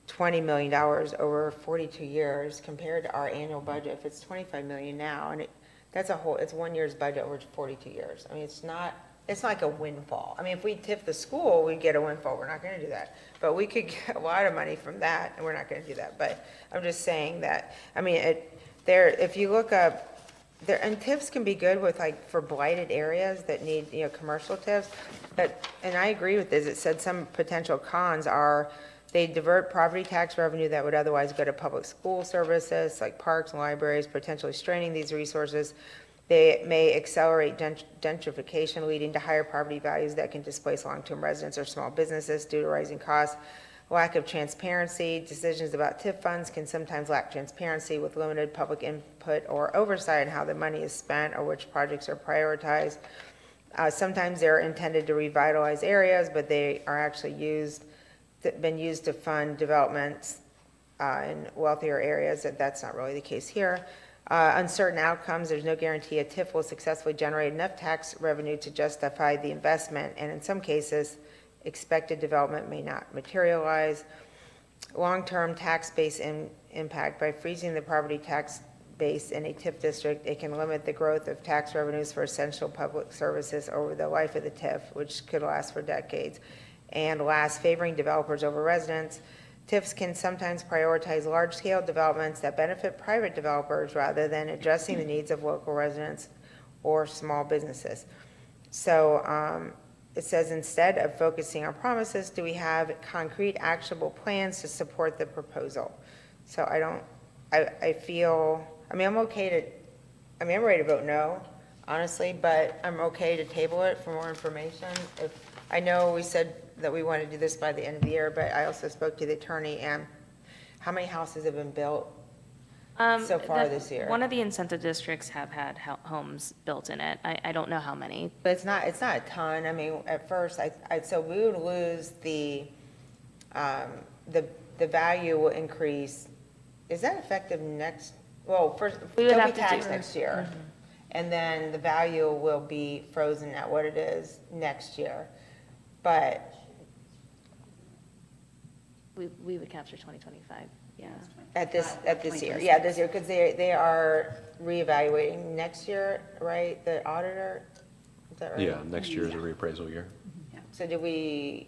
$20 million over 42 years compared to our annual budget, if it's $25 million now, and it's 1 year's budget over 42 years. I mean, it's not like a windfall. I mean, if we tip the school, we'd get a windfall. We're not going to do that. But we could get a lot of money from that, and we're not going to do that. But I'm just saying that, I mean, if you look up, and TIFs can be good with, like, for blighted areas that need, commercial TIFs. And I agree with this. It said some potential cons are they divert property tax revenue that would otherwise go to public school services, like parks and libraries, potentially straining these resources. They may accelerate gentrification, leading to higher property values that can displace long-term residents or small businesses due to rising costs. Lack of transparency. Decisions about TIF funds can sometimes lack transparency with limited public input or oversight on how the money is spent or which projects are prioritized. Sometimes they're intended to revitalize areas, but they are actually been used to fund developments in wealthier areas. That's not really the case here. Uncertain outcomes. There's no guarantee a TIF will successfully generate enough tax revenue to justify the investment, and in some cases, expected development may not materialize. Long-term tax base impact. By freezing the property tax base in a TIF district, it can limit the growth of tax revenues for essential public services over the life of the TIF, which could last for decades. And last, favoring developers over residents. TIFs can sometimes prioritize large-scale developments that benefit private developers rather than addressing the needs of local residents or small businesses. So it says, instead of focusing on promises, do we have concrete, actionable plans to support the proposal? So I feel, I'm ready to vote no, honestly, but I'm okay to table it for more information. I know we said that we want to do this by the end of the year, but I also spoke to the attorney, and how many houses have been built so far this year? One of the incentive districts have had homes built in it. I don't know how many. But it's not a ton. I mean, at first, so we would lose the the value will increase, is that effective next, well, first, We would they'll be have to taxed do- next year. And then the value will be frozen at what it is next year. But We would capture 2025, yeah. at this year, 2026. yeah, this year, because they are reevaluating next year, right, the auditor? Is that right? Yeah, next year is a reappraisal year. So do we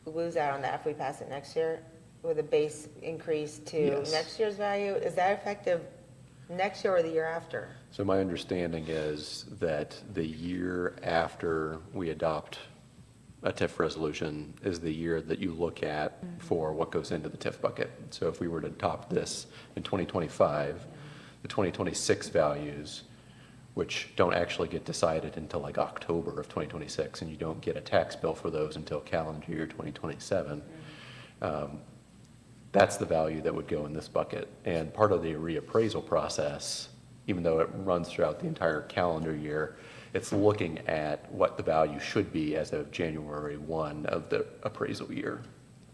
lose out on that if we pass it next year with a base increase to Yes. next year's value? Is that effective next year or the year after? So my understanding is that the year after we adopt a TIF resolution is the year that you look at for what goes into the TIF bucket. So if we were to adopt this in 2025, the 2026 values, which don't actually get decided until like October of 2026, and you don't get a tax bill for those until calendar year 2027, that's the value that would go in this bucket. And part of the reappraisal process, even though it runs throughout the entire calendar year, it's looking at what the value should be as of January 1 of the appraisal year.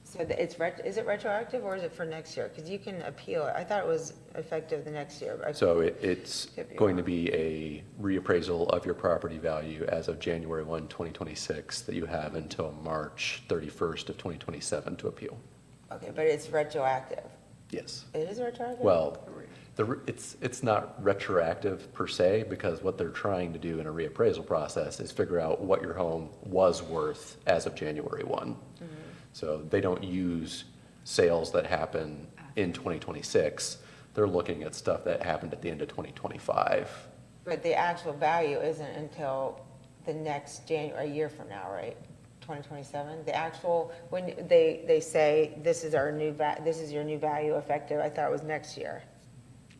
So is it retroactive or is it for next year? Because you can appeal it. I thought it was effective the next year. but So it's Could be going to wrong. be a reappraisal of your property value as of January 1, 2026, that you have until March 31st of 2027 to appeal. Okay, but it's retroactive. Yes. It is retroactive? Well, it's not retroactive per se, because what they're trying to do in a reappraisal process is figure out what your home was worth as of January 1. So they don't use sales that happen in 2026. They're looking at stuff that happened at the end of 2025. But the actual value isn't until the next January, a year from now, right? 2027? The actual, when they say, this is our new, this is your new value effective, I thought it was next year,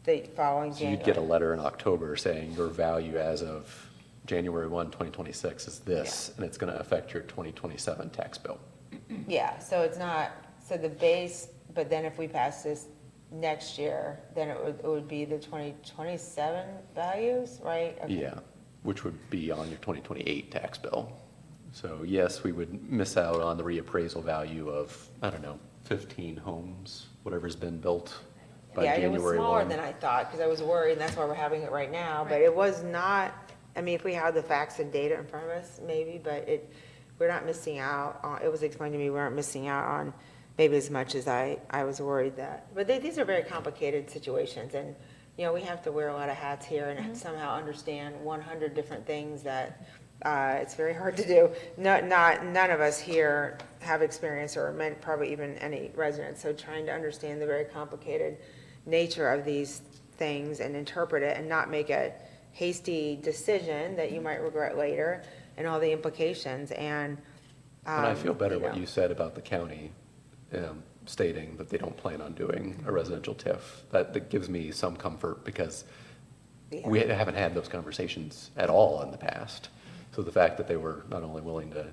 the following So January. you'd get a letter in October saying your value as of January 1, 2026 is this, and it's going to affect your 2027 tax bill. Yeah, so it's not, so the base, but then if we pass this next year, then it would be the 2027 values, right? Okay. Yeah, which would be on your 2028 tax bill. So yes, we would miss out on the reappraisal value of, I don't know, 15 homes, whatever's been built by Yeah, it was January smaller 1. than I thought, because I was worried, and that's why we're having it right now, but it was not, I mean, if we had the facts and data in front of us, maybe, but we're not missing out on, it was explained to me, we aren't missing out on maybe as much as I was worried that, but these are very complicated situations, and, you know, we have to wear a lot of hats here and somehow understand 100 different things that, it's very hard to do. None of us here have experience, or probably even any residents, so trying to understand the very complicated nature of these things and interpret it and not make a hasty decision that you might regret later, and all the implications, and. And I feel better what know. you said about the county stating that they don't plan on doing a residential TIF. That gives me some comfort, because we haven't had those conversations at all in the past. So the fact that they were not only willing to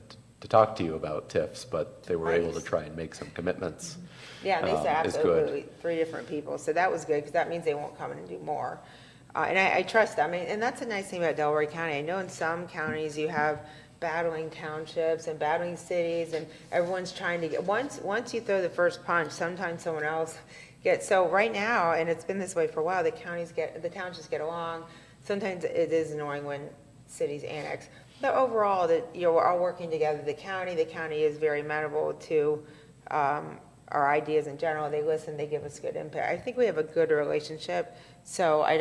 talk to you about TIFs, but they were able to try and make some commitments. Yeah, and they said is good. absolutely 3 different people, so that was good, because that means they won't come in and do more. And I trust them, and that's a nice thing about Delaware County. I know in some counties you have battling townships and battling cities, and everyone's trying to get, once you throw the first punch, sometimes someone else gets, so right now, and it's been this way for a while, the townships get along. Sometimes it is annoying when cities annex. But overall, that, you know, we're all working together. The county is very amenable to our ideas in general. They listen, they give us good input. I think we have a good relationship, so I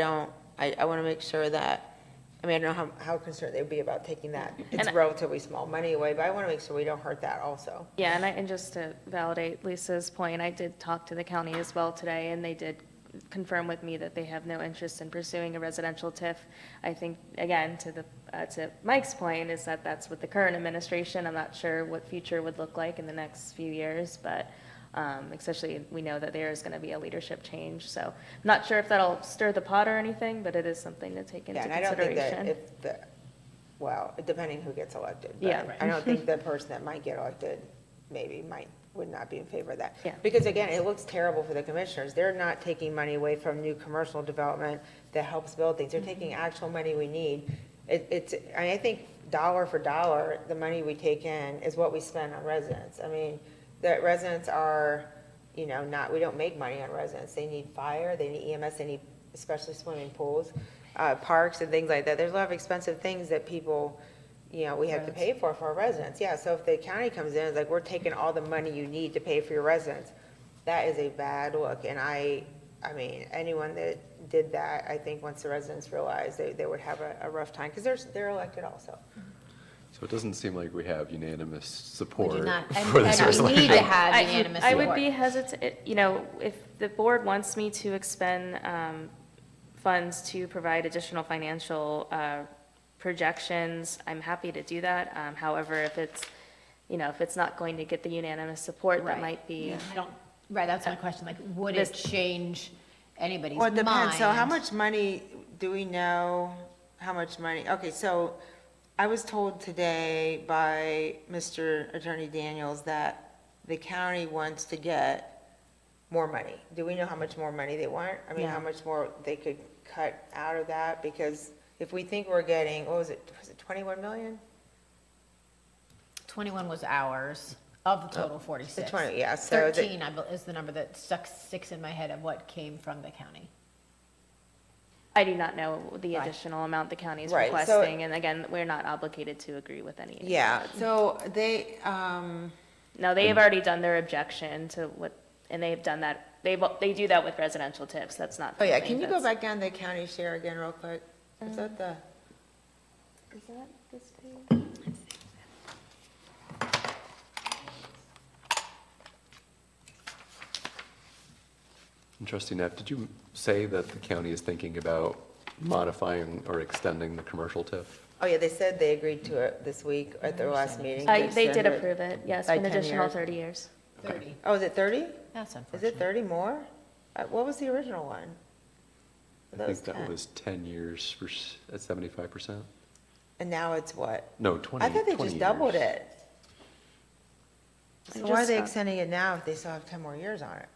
want to make sure that, I mean, I don't know how concerned they'd be about taking that. It's And- relatively small money away, but I want to make sure we don't hurt that also. Yeah, and just to validate Lisa's point, I did talk to the county as well today, and they did confirm with me that they have no interest in pursuing a residential TIF. I think, again, to Mike's point, is that that's with the current administration. I'm not sure what future would look like in the next few years, but especially, we know that there is going to be a leadership change. So I'm not sure if that'll stir the pot or anything, but it is something to take into Yeah, and I don't think that consideration. well, depending who gets elected. Yeah. But I don't think the person that might get elected would not be in favor of that. Yeah. Because again, it looks terrible for the commissioners. They're not taking money away from new commercial development that helps build things. They're taking actual money we need. I think dollar for dollar, the money we take in is what we spend on residents. I mean, the residents are you know, we don't make money on residents. They need fire, they need EMS, they need especially swimming pools, parks and things like that. There's a lot of expensive things that people, you know, we have to pay for our residents. Yeah, so if the county comes in, it's like, we're taking all the money you need to pay for your residents. That is a bad look, and I mean, anyone that did that, I think once the residents realize they would have a rough time, because they're elected also. So it doesn't seem like we have unanimous support We do not, for this and we resolution. need to have unanimous I support. would be hesitant, you know, if the board wants me to expend funds to provide additional financial projections, I'm happy to do that. However, if it's, you know, if it's not going to get the unanimous support, that Right. might be. I don't, right, that's my question, like, would it change anybody's Well, mind? it depends. So how much money, do we know how much money? Okay, so I was told today by Mr. Attorney Daniels that the county wants to get more money. Do we know how much more money they want? I mean, how No. much more they could cut out of that? Because if we think we're getting, what was it 21 million? 21 was ours, of the total The 46. 20, yeah, so. 13 is the number that sticks in my head of what came from the county. I do not know the Right. additional amount the county is Right, so- requesting, and again, we're not obligated to agree with any. Yeah, so they, No, they have already done their objection to what, and they've done that, they do that with residential tips, that's not. oh yeah, something can you go that's- back down to county share again real quick? Is that the? Is that this page? And Trustee Neff, did you say that the county is thinking about modifying or extending the commercial TIF? Oh, yeah, they said they agreed to it this week at their last meeting. They to did extend it. approve it, yes, by for an 10 additional years. 30 years. 30. Oh, is it 30? That's Is unfortunate. it 30 more? What was the original one? I think that 10. was 10 years for, at 75%? And now it's what? No, 20, I thought they 20 just doubled years. it. I So why are just they saw- extending it now if they still have 10 more years on it?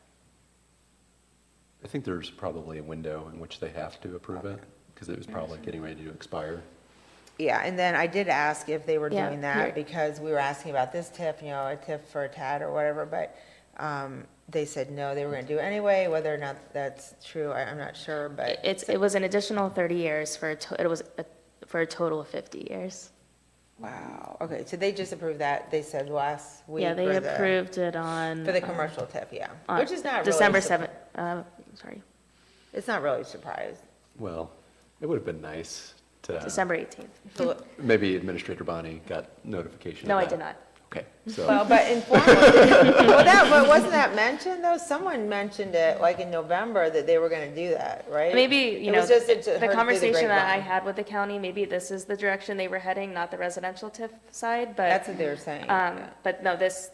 I think there's probably a window in which they have to approve it, because it was probably getting ready to expire. Yeah, and then I did ask if they were Yeah, doing here- that because we were asking about this TIF, you know, a TIF for a TAD or whatever, but they said no, they were going to do it anyway. Whether or not that's true, I'm not sure, but. It was an additional 30 years for, for a total of 50 years. Wow, okay, so they just approved that, they said last week. Yeah, they for the- approved it on. For the commercial TIF, yeah, on which is not really. December surpri- 7th, sorry, It's not really surprised. Well, it would have been nice to, December 18th. So- maybe Administrator Bonnie got notification of No, I that. did not. Okay, so, Well, but informally, but wasn't that mentioned though? Someone mentioned it like in November that they were gonna do that, right? Maybe, you It know, was just- it's heard the through the conversation that I grapevine. had with the county, maybe this is the direction they were heading, not the residential TIF side, but. That's what they were saying. yeah. But no, this,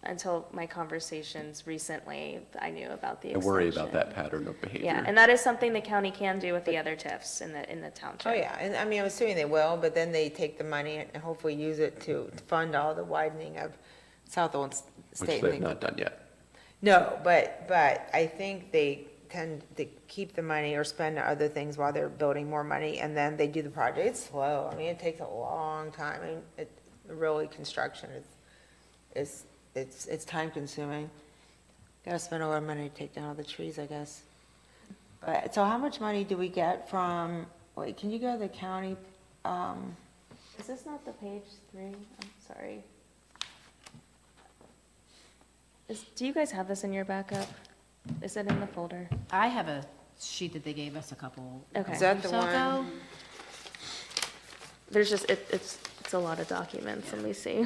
until my conversations recently, I knew about the I worry extension. about that pattern of behavior. Yeah, and that is something the county can do with the other TIFs in the township. Oh, yeah, and I mean, I'm assuming they will, but then they take the money and hopefully use it to fund all the widening of South Old Which State. they've not done yet. No, but I think they tend to keep the money or spend on other things while they're building more money, and then they do the project. It's slow. I mean, it takes a long time. I mean, really, construction it's time consuming. Gotta spend a lot of money to take down all the trees, I guess. But, so how much money do we get from, wait, can you go to the county, Is this not the page 3? I'm sorry. Do you guys have this in your backup? Is it in the folder? I have a sheet that they gave us a couple. Okay. is that weeks the one? ago. There's just, it's a lot of documents, let me see.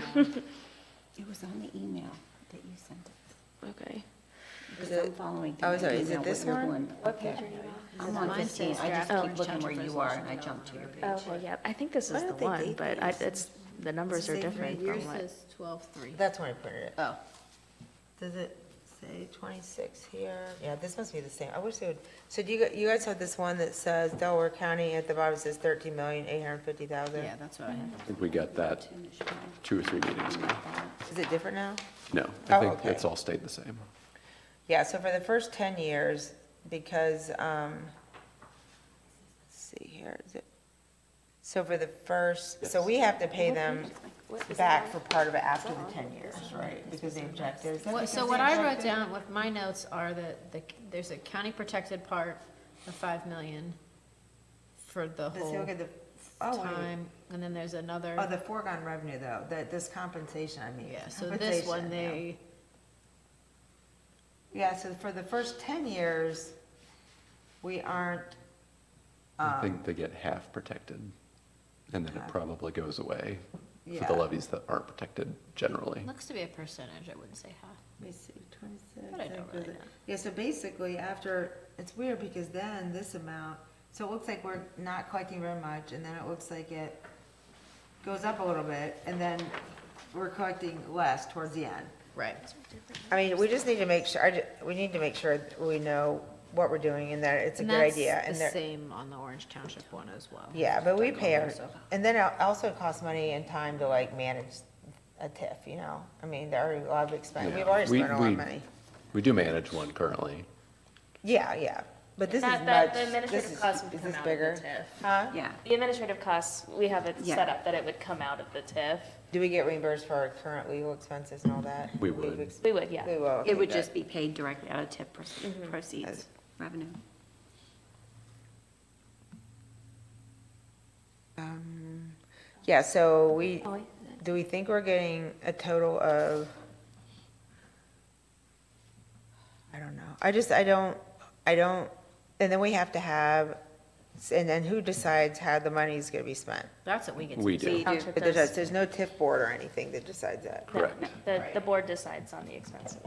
It was on the email that you sent us. Okay. Because it- I'm following. oh, through sorry, the is it email, this what you're one? doing. What page are you on? I'm on Mine 15, says I draft just keep looking budget where you are, resolution and I jump to your page. Okay, yeah, I think this Why is the don't they one, date but these? it's, the numbers are Say different right from what. 12/3. That's when I printed it. Oh, Does it say 26 here? Yeah, this must be the same. I wish they would, so do you guys have this one that says Delaware County, at the bottom it says 13,850,000? yeah, that's what I have. I think we got that 2 or 3 meetings ago. Is it different now? No, Oh, I think okay. it's all stayed the same. Yeah, so for the first 10 years, because, let's see here, is it, So for the first, so we have to pay them back for part of it after the 10 years, right? Because the objectives. So what I wrote down with my notes are that there's a county protected part of 5 million for the Let's see, whole look at the, oh, wait. time, and then there's another. Oh, the foregone revenue though, this compensation, I mean. Yeah, so this one, compensation, yeah. they, Yeah, so for the first 10 years, we aren't, I think they get half protected, and then it probably goes away for the Yeah. levies that aren't protected generally. looks to be a percentage, I wouldn't say half. let me see, 26. But I don't really know. Yeah, so basically after, it's weird because then this amount, so it looks like we're not collecting very much, and then it looks like it goes up a little bit, and then we're collecting less towards the end. Right. I mean, we just need to make sure, we need to make sure that we know what we're doing and that it's a good idea. And And that's the there, same on the Orange Township one as well. yeah, but we pay our, So- and then it also costs money and time to like manage a TIF, you know? I mean, there are a lot of expense, we've Yeah. already We- spent a lot we- of money. We do manage one currently. Yeah, but this is That, much, that, the this administrative is, costs would is come this out of the bigger? TIF. Huh? Yeah, The administrative costs, we have it Yeah. set up that it would come out of the TIF. Do we get reimbursed for our current legal expenses and all that? We would. We would, yeah. We will. okay, it would good. just be paid directly out of TIP Mm-hmm. proceeds, revenue. Yeah, so Oh, do we think we're getting a total of, I don't know, I don't, and then we have to have, and then who decides how the money's gonna be spent? That's what we get to. We do. See, Township But does. there's no TIF board or anything that decides that. No, Correct. no, the board decides on the expenses.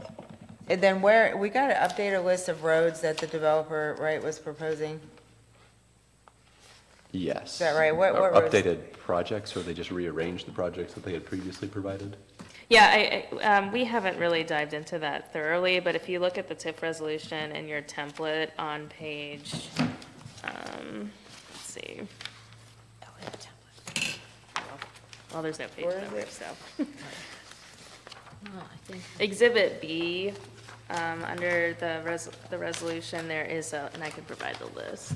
And then where, we gotta update a list of roads that the developer, right, was proposing? Yes. Is that right? What Or roads? updated projects, or they just rearranged the projects that they had previously provided? Yeah, we haven't really dived into that thoroughly, but if you look at the TIF resolution and your template on page, let's see. Well, there's no page Where is number, it? so. Oh, I think Exhibit B, under the resolution, there is a, and I can provide the list.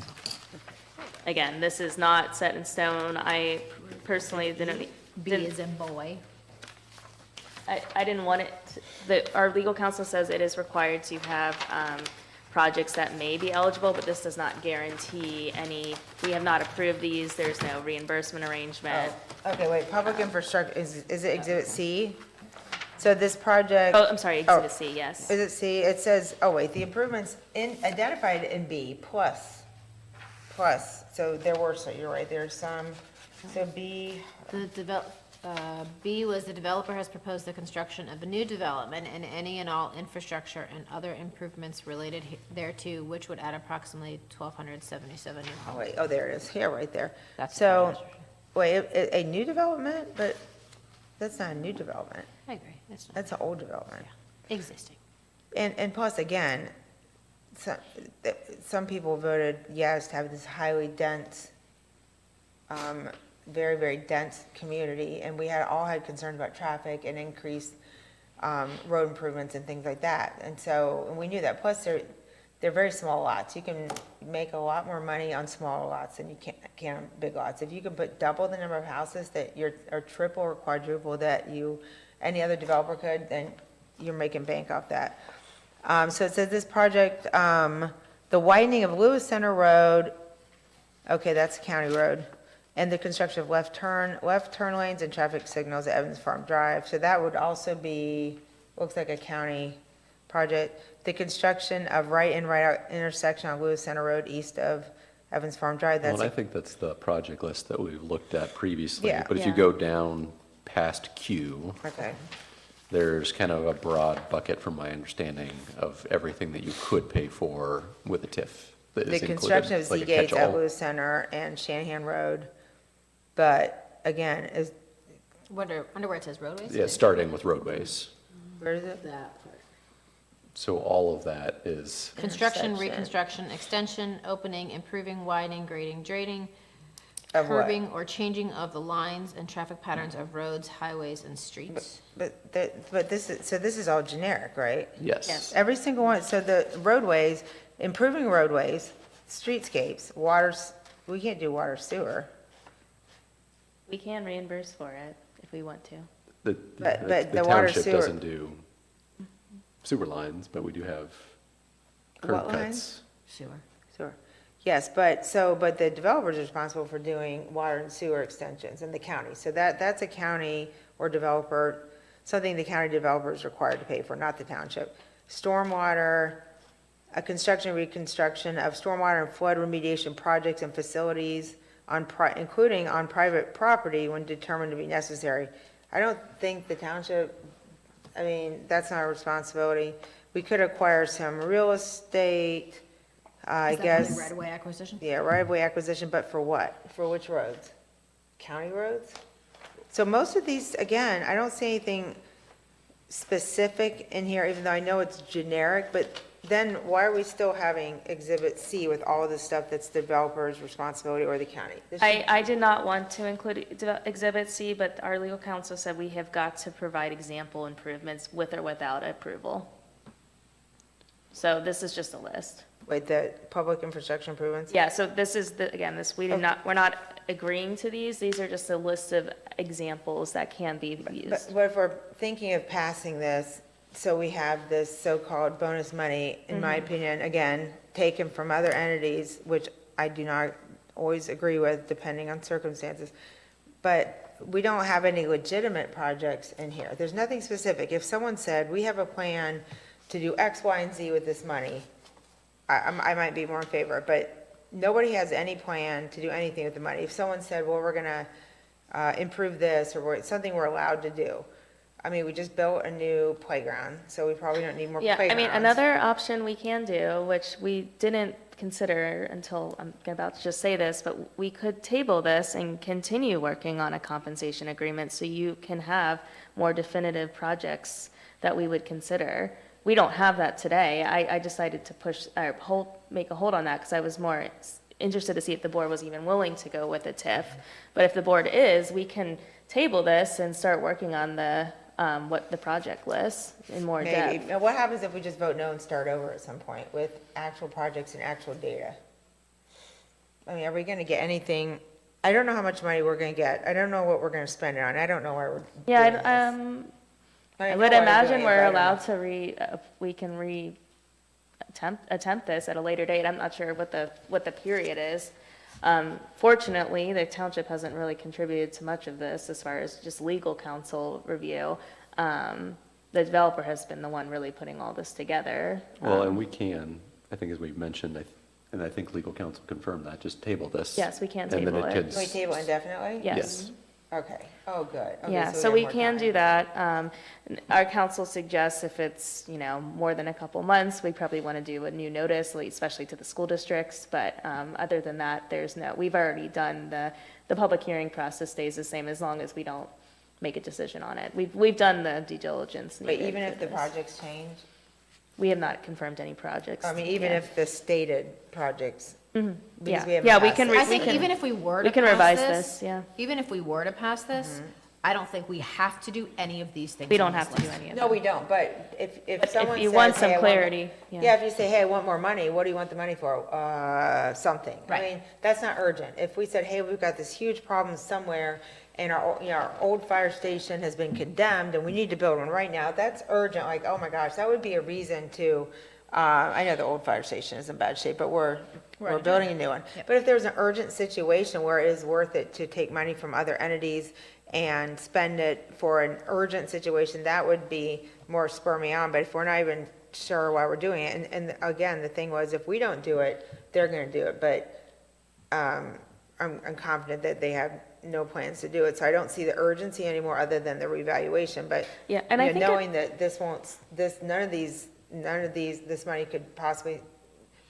Again, this is not set in stone. I personally B didn't, is in boy. I didn't want it, our legal counsel says it is required to have, projects that may be eligible, but this does not guarantee any, we have not approved these, there's no reimbursement arrangement. Okay, wait, public infrastructure, is it exhibit C? So this project. Oh, I'm sorry, Exhibit C, yes. Is it C? It says, oh wait, the improvements identified in B, plus, so there were, so you're right, there's some, so B, B was the developer has proposed the construction of a new development and any and all infrastructure and other improvements related thereto, which would add approximately 1,277 new oh homes. wait, oh, there it is, here, right there. That's the So, resolution. wait, a new development, but that's not a new development, I agree, it's not that's an old development. existing. And plus, again, some people voted yes to have this highly dense, very, very dense community, and we all had concerns about traffic and increased road improvements and things like that. And so, and we knew that. Plus, they're very small lots. You can make a lot more money on smaller lots than you can on big lots. If you can put double the number of houses that or triple or quadruple that any other developer could, then you're making bank off that. So it says this project, the widening of Lewis Center Road, okay, that's County Road, and the construction of left turn lanes and traffic signals at Evans Farm Drive. So that would also be, looks like a county project. The construction of right in, right out intersection on Lewis Center Road east of Evans Farm Drive, Well, that's, and I think that's the project list that we've looked at previously. Yeah. But if you Yeah. go down past Q, okay. there's kind of a broad bucket, from my understanding, of everything that you could pay for with a TIF that The is included, construction of like Z a gates at catch-all. Lewis Center and Shanahan Road. But again, Under where it says roadways? Yeah, starting with roadways. where is it? That part. So all of that is, Construction, Intersection. reconstruction, extension, opening, improving, widening, grading, draining, Of what? curbing or changing of the lines and traffic patterns of roads, highways, and streets. But this is all generic, right? yes. Yes. Every single one, so the roadways, improving roadways, streetscapes, waters, we can't do water sewer. We can reimburse for it if we want to. But The the water township sewer- doesn't do sewer lines, but we do have curb What cuts. lines? Sewer. Sure. Yes, but the developer's responsible for doing water and sewer extensions in the county. So that's a county or developer, something the county developer is required to pay for, not the township. Stormwater, a construction, reconstruction of stormwater and flood remediation projects and facilities including on private property when determined to be necessary. I don't think the township, I mean, that's not our responsibility. We could acquire some real estate, I Is that guess. really right-of-way acquisition? Yeah, right-of-way acquisition, but for what? For which roads? County roads? So most of these, again, I don't see anything specific in here, even though I know it's generic, but then why are we still having Exhibit C with all of the stuff that's the developer's responsibility or the county? This should- I did not want to include Exhibit C, but our legal counsel said we have got to provide example improvements with or without approval. So this is just a list. Wait, the public infrastructure improvements? Yeah, so this is again, we did not, we're not agreeing to these. These are just a list of examples that can be But used. what if we're thinking of passing this, so we have this so-called bonus money, in my opinion, again, taken from other entities, which I do not always agree with, depending on circumstances, but we don't have any legitimate projects in here. There's nothing specific. If someone said, we have a plan to do X, Y, and Z with this money, I might be more in favor, but nobody has any plan to do anything with the money. If someone said, well, we're gonna improve this, or something we're allowed to do. I mean, we just built a new playground, so we probably don't need more Yeah, playgrounds. I mean, another option we can do, which we didn't consider until I'm about to just say this, but we could table this and continue working on a compensation agreement so you can have more definitive projects that we would consider. We don't have that today. I decided to make a hold on that because I was more interested to see if the board was even willing to go with a TIF. But if the board is, we can table this and start working on what the project list in more Maybe. depth. Now, what happens if we just vote no and start over at some point with actual projects and actual data? I mean, are we gonna get anything? I don't know how much money we're gonna get. I don't know what we're gonna spend it on. I don't know why we're doing this. Yeah, I know would why we're imagine doing it, but we're I don't allowed know. to we can attempt this at a later date. I'm not sure what the period is. Fortunately, the township hasn't really contributed to much of this as far as just legal counsel review. The developer has been the one really putting all this together. Well, and we can, I think as we've mentioned, and I think legal counsel confirmed that, just table this. Yes, we can And then table it. could Can we table indefinitely? Yes. Okay. Oh, good. Okay, Yeah, so have we more can time. do that. Our council suggests if it's, more than a couple months, we probably want to do a new notice, especially to the school districts. But other than that, we've already done the public hearing process stays the same as long as we don't make a decision on it. We've done the due diligence But needed even for if the this. projects change? We have not confirmed any projects. I mean, even Yeah. if the stated projects? Because Yeah. we haven't Yeah, we passed can it. re- I think can- even if we were to we can pass revise this, this, yeah. even if we were to pass this, Mm-hmm. I don't think we have to do any of these things. We on don't this have to do list. any of No, that. we don't, but if But someone if you says, want "Hey, some I want clarity, more-" yeah. Yeah, if you say, hey, I want more money, what do you want the money for? Something. I Right. mean, that's not urgent. If we said, hey, we've got this huge problem somewhere, and our old fire station has been condemned, and we need to build one right now, that's urgent, like, oh my gosh, that would be a reason to, I know the old fire station is in bad shape, but we're building a new one. Yep. But if there's an urgent situation where it is worth it to take money from other entities and spend it for an urgent situation, that would be more spur me on. But if we're not even sure why we're doing it, and again, the thing was, if we don't do it, they're gonna do it. But I'm confident that they have no plans to do it, so I don't see the urgency anymore other than the revaluation. But Yeah, and I you know, think it- knowing that none of these, this money could possibly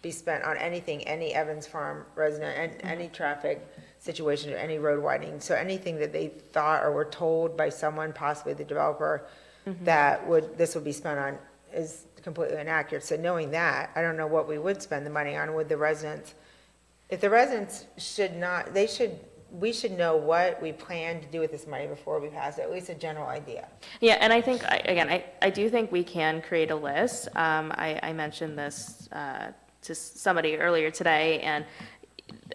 be spent on anything, any Evans Farm resident, and any traffic situation, or any road widening. So anything that they thought or were told by someone, possibly the developer, this would be spent on is completely inaccurate. So knowing that, I don't know what we would spend the money on with the residents. If the residents we should know what we plan to do with this money before we pass it, at least a general idea. Yeah, and I think, I do think we can create a list. I mentioned this to somebody earlier today, and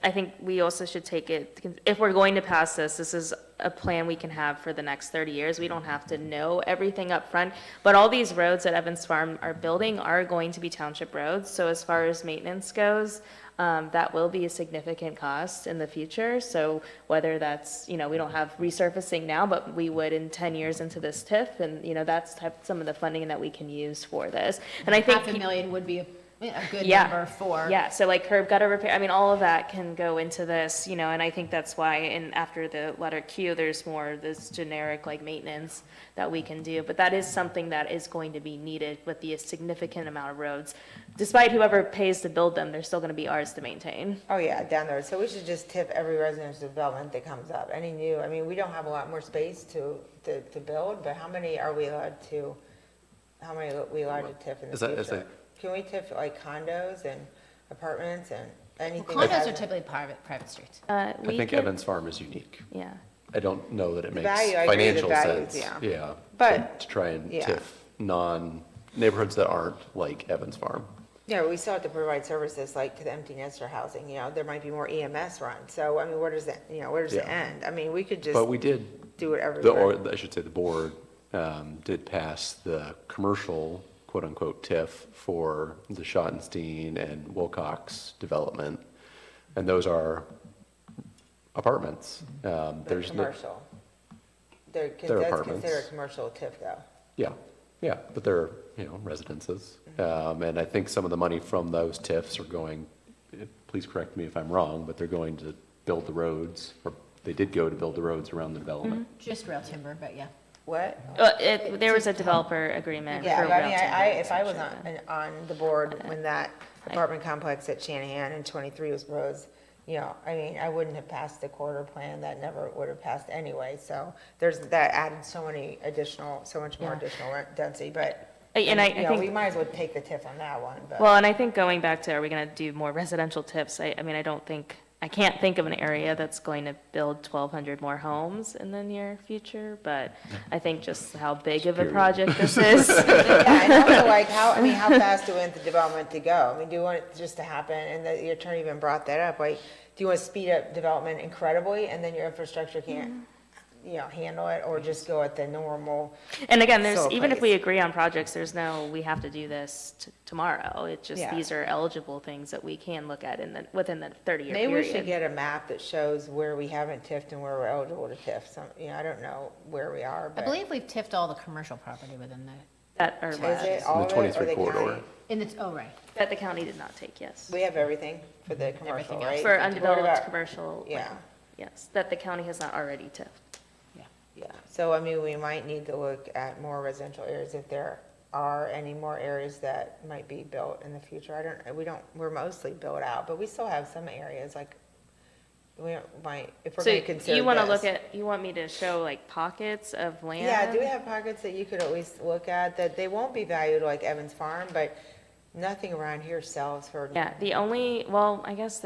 I think we also should take it, if we're going to pass this is a plan we can have for the next 30 years. We don't have to know everything up front, but all these roads that Evans Farm are building are going to be township roads. So as far as maintenance goes, that will be a significant cost in the future. So whether that's, we don't have resurfacing now, but we would in 10 years into this TIF, and, that's some of the funding that we can use for this. And I think. $500,000 would be a good Yeah. number for. Yeah, so like curb gutter repair, I mean, all of that can go into this, and I think that's why, after the letter Q, there's more this generic like maintenance that we can do. But that is something that is going to be needed with the significant amount of roads. Despite whoever pays to build them, they're still gonna be ours to maintain. Oh, yeah, down there. So we should just tip every residential development that comes up. Any new, I mean, we don't have a lot more space to build, but how many are we allowed to tip in the Is that- is future? that- Can we tip like condos and apartments and anything? Condos that are has- typically private streets. I think Evans Farm is unique. Yeah, I don't know that it The makes value, I agree, the financial values, sense. yeah. Yeah. But- To try and yeah. TIF neighborhoods that aren't like Evans Farm. Yeah, we still have to provide services like to the empty nester housing, there might be more EMS run. So, I mean, where does that, where does it Yeah. end? I mean, we could just But we did, do it everywhere. I should say the board did pass the commercial quote-unquote TIF for the Schottenstein and Wilcox development. And those are apartments. They're There's no, commercial. They're, They're that's apartments. considered commercial TIF though. yeah, but they're, residences. And I think some of the money from those TIFs are going, please correct me if I'm wrong, but they're going to build the roads, or they did go to build the roads around the development. Just rail timber, but yeah. What? there was a developer agreement for Yeah, but I mean, rail timber if I was extension. on the board when that apartment complex at Shanahan in 23 was proposed, I mean, I wouldn't have passed the corridor plan, that never would have passed anyway, so that added so much more Yeah. additional rent density, but, And I think. we might as well take the TIF on that one, but. Well, and I think going back to, are we gonna do more residential TIFs? I mean, I can't think of an area that's going to build 1,200 more homes in the near future, but I think just how big of a Period. project this is. Yeah, and also like how fast do we want the development to go? I mean, do you want it just to happen, and the attorney even brought that up, like, do you want to speed up development incredibly, and then your infrastructure can't, handle it, or just go at the normal? And again, there's, Slow even if we pace. agree on projects, we have to do this tomorrow. It's just, Yeah. these are eligible things that we can look at within the 30-year Maybe we should period. get a map that shows where we haven't TIFed and where we're eligible to TIF, I don't know where we are, I but. believe we've tipped all the commercial property within That are Is left, it all of it, or 23 the corridor. county? in the, oh, right. that the county did not take, yes. We have everything for the commercial, Everything else. right? For What undeveloped about- commercial Yeah. land, yes, that the county has not already TIFed. Yeah, so I mean, we might need to look at more residential areas if there are any more areas that might be built in the future. We're mostly built out, but we still have some areas like, if we're So gonna consider you want to this. look at, you want me to show like pockets of land? Yeah, do we have pockets that you could at least look at, that they won't be valued like Evans Farm, but nothing around here sells for. Yeah, well, I guess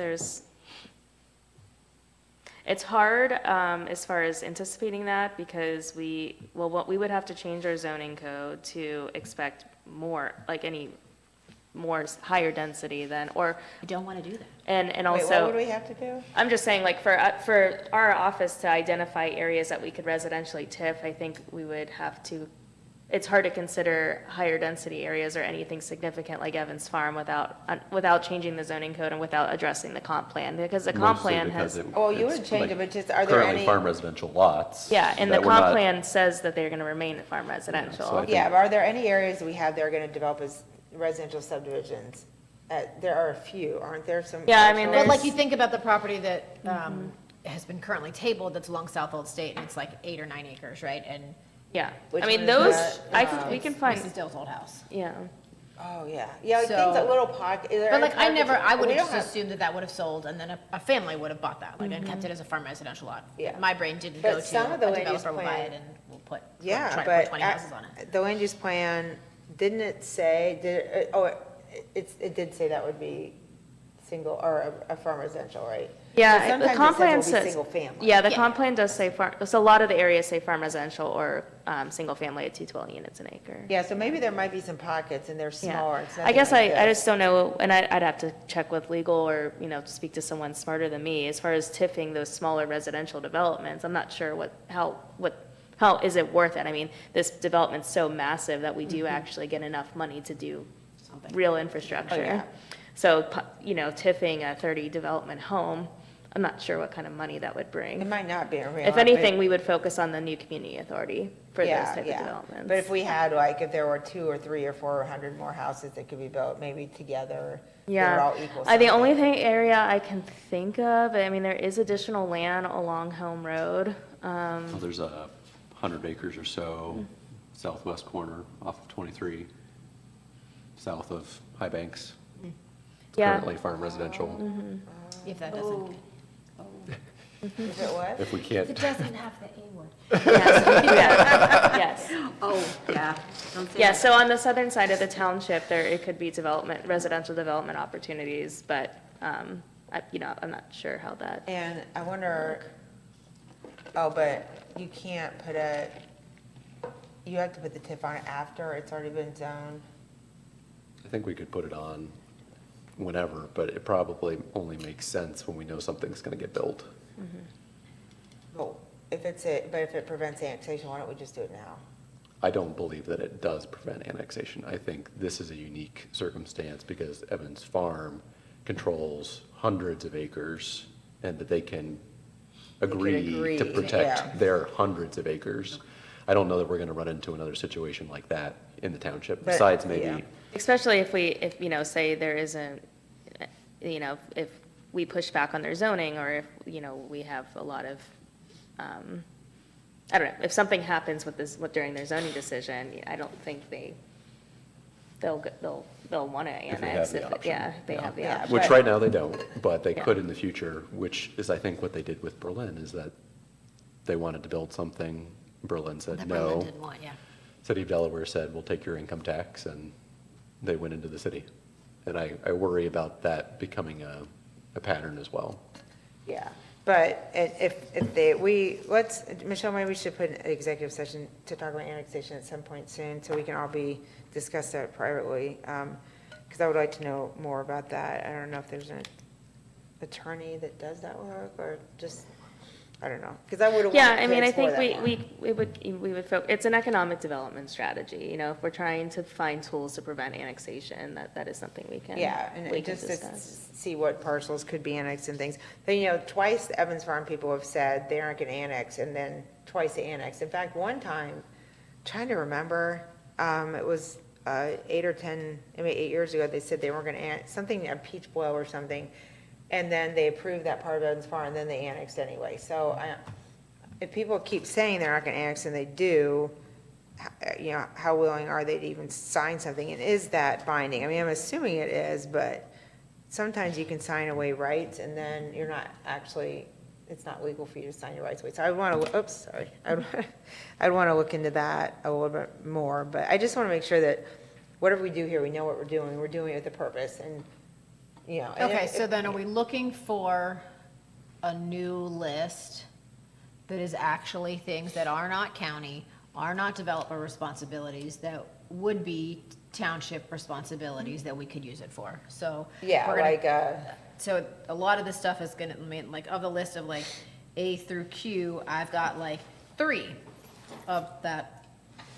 it's hard as far as anticipating that, because we would have to change our zoning code to expect more, like higher density than, or, You don't want to do that. and Wait, what would we also, have to do? I'm just saying, like, for our office to identify areas that we could residentially TIF, I think we would have to, it's hard to consider higher density areas or anything significant like Evans Farm without changing the zoning code and without addressing the comp plan, because the comp Mostly plan because has, Oh, you it's would change like it, but just, are there Currently any? farm residential lots. yeah, and the that we're comp not- plan says that they're gonna remain farm so I residential. think- Yeah, but are there any areas we have that are gonna develop as residential subdivisions? There are a few, aren't there, some? Yeah, I mean, But there's- like you think about the property that has been currently tabled that's along South Old State, and it's like 8 or 9 acres, right? And Yeah, Which I mean, one is those, that? we can find, Mrs. Dill's old house. yeah. Oh, yeah, yeah, like So- things, a little pocket. But like, I would We have don't just assumed that would have sold, and then a family would have bought that, like, and kept it as a farm residential lot. Yeah. My brain didn't But go to, some a of the land use developer will buy plan- it and we'll put, Yeah, try to but put 20 houses on it. the land use plan, didn't it say, it did say that would be single, or a farm residential, right? Yeah, But the sometimes comp it plan says will be says. single family. Yeah, the Yeah. comp plan does say farm, so a lot of the areas say farm residential or, single family at 212 units an acre. Yeah, so maybe there might be some pockets and they're Yeah. smaller. It's I nothing guess like I this. just don't know, and I'd have to check with legal or, speak to someone smarter than me. As far as tiffing those smaller residential developments, I'm not sure how is it worth it? I mean, this development's so massive that we do actually get enough money to do real infrastructure. Oh, yeah. So, tiffing a 30 development home, I'm not sure what kind of money that would It bring. might not be a real. If anything, we would focus on the new community authority for those Yeah, type of yeah. developments. But if we had, like, if there were 2 or 3 or 400 more houses that could be built, maybe together, they would Yeah. all equal The something. only area I can think of, I mean, there is additional land along Home Road. Well, there's 100 acres or so southwest corner off of 23, south of High Banks. It's Yeah. currently farm residential. If that doesn't. Is it what? If we can't, doesn't have the A word. Yes, yeah, yes. Oh, yeah. Don't say Yeah, that. so on the southern side of the township, it could be residential development opportunities, but, I'm not sure how that. And I wonder, but you can't you have to put the TIF on it after it's already been zoned? I think we could put it on whenever, but it probably only makes sense when we know something's going to get built. Well, but if it prevents annexation, why don't we just do it now? I don't believe that it does prevent annexation. I think this is a unique circumstance because Evans Farm controls hundreds of acres and that they can agree agree, to yeah. protect their hundreds of acres. I don't know that we're going to run into another situation like that in the township, But, besides yeah. maybe, Especially if, say there isn't, if we push back on their zoning, or if, we have a lot of, I don't know, if something happens during their zoning decision, I don't think they'll want to If they annex. have the option. Yeah, if they have the Yeah. option. which but- right now they don't, but they Yeah. could in the future, which is, I think, what they did with Berlin, is that they wanted to build something. Berlin said That no. Berlin didn't want, yeah. City of Delaware said, we'll take your income tax, and they went into the city. And I worry about that becoming a pattern as well. Yeah, but Michelle, maybe we should put an executive session to talk about annexation at some point soon, so we can all discuss that privately, because I would like to know more about that. I don't know if there's an attorney that does that work, or just, I don't know, because I would have Yeah, wanted I mean, to I explore think that more. we would, it's an economic development strategy, if we're trying to find tools to prevent annexation, that is something we can. Yeah, we and can just to discuss. see what parcels could be annexed and things. But, twice the Evans Farm people have said they aren't gonna annex, and then twice they annexed. In fact, one time, trying to remember, it was 8 or 10, maybe 8 years ago, they said they weren't gonna annex, something, a peach blow or something, and then they approved that part of Evans Farm, and then they annexed anyway. So, if people keep saying they're not gonna annex and they do, how willing are they to even sign something? And is that binding? I mean, I'm assuming it is, but sometimes you can sign away rights and then you're not actually, it's not legal for you to sign your rights away. So I want to, I'd want to look into that a little bit more, but I just want to make sure that whatever we do here, we know what we're doing it with a purpose and, and Okay, if- so then are we looking for a new list that is actually things that are not county, are not developer responsibilities, that would be township responsibilities that we could use it for? So. Yeah, we're gonna- like, So a lot of this stuff is gonna, like, of the list of like A through Q, I've got like 3 of that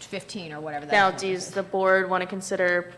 15 or whatever that. Now, number does is. the board want to consider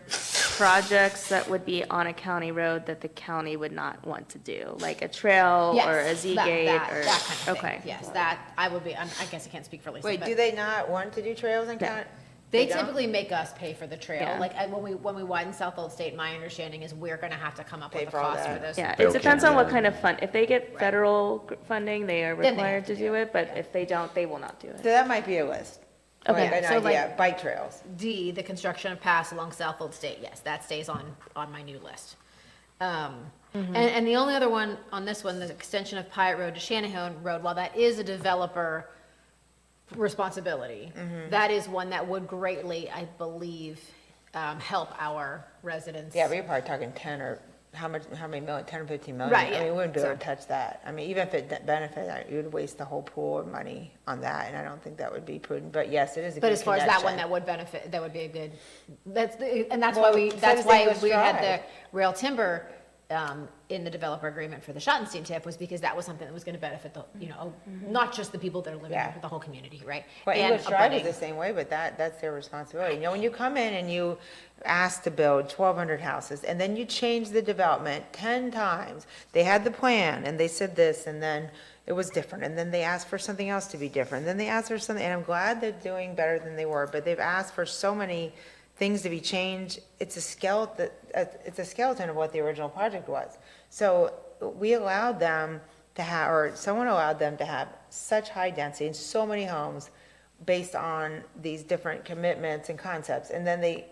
projects that would be on a county road that the county would not want to do? Like a trail or a Yes, Z-gate that or? kind of thing. Okay. Yes, that, I would be, I guess I can't speak for Lisa. wait, but do they not want to do trails in No. county? They don't? typically make us pay for the trail. Yeah. Like, when we widen South Old State, my understanding is we're gonna have to come up Pay with a for all cost for that. those. Yeah, They'll it depends on what can, kind of fund, if they get federal funding, they are Then they required have to to do do it, but if they don't, they will not do So it. that might be a list. Okay. Like, So, an like- idea, bike trails. D, the construction of paths along South Old State, yes, that stays on my new list. And the only other one on this one, the extension of Pyatt Road to Shanahan Road, while that is a developer responsibility, that is one that would greatly, I believe, help our residents. Yeah, but you're probably talking 10 or how many million, 10 or 15 million? Right, I mean, yeah. we wouldn't be able So- to touch that. I mean, even if it benefited, you would waste the whole pool of money on that, and I don't think that would be prudent, but yes, it is a good But as far as that one, connection. that would benefit, that would be a good, and that's why Well, we, so that's does why English we had the Drive. rail timber in the developer agreement for the Schottenstein tip, was because that was something that was gonna benefit the, not just the people that are living there, Yeah. but the whole community, right? Well, And English Drive is abutting- the same way, but that's their responsibility. You know, when you come in and you ask to build 1,200 houses, and then you change the development 10 times, they had the plan, and they said this, and then it was different, and then they asked for something else to be different, then they asked for something, and I'm glad they're doing better than they were, but they've asked for so many things to be changed. It's a skeleton of what the original project was. So we allowed them to have, or someone allowed them to have such high density and so many homes based on these different commitments and concepts, and then they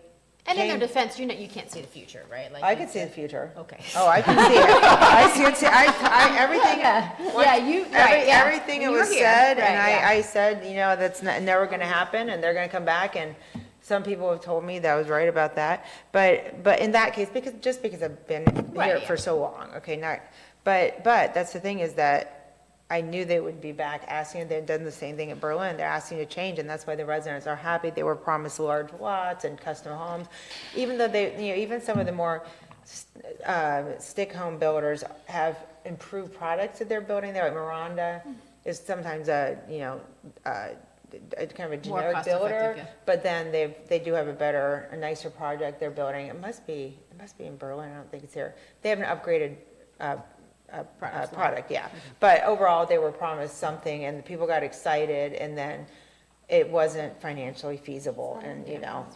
And in their came- defense, you can't see the future, right? Like I you could see the said- future. Okay. Oh, I can see it. I see it, everything. Yeah, you, right, yeah. Everything When it you were was here, said, right, and yeah. I said, that's never gonna happen, and they're gonna come back, and some people have told me that I was right about that. But in that case, because I've been Right, here yeah. for so long, okay, but that's the thing is that I knew they would be back asking, they've done the same thing in Berlin, they're asking to change, and that's why the residents are happy. They were promised large lots and custom homes, even though even some of the more stick home builders have improved products that they're building there, like Miranda is sometimes a kind of a More generic cost builder, effective, yeah. but then they do have a nicer project they're building. It must be in Berlin, I don't think it's here. They have an upgraded product, yeah. But overall, they were promised something, and the people got excited, and then it wasn't financially feasible, and,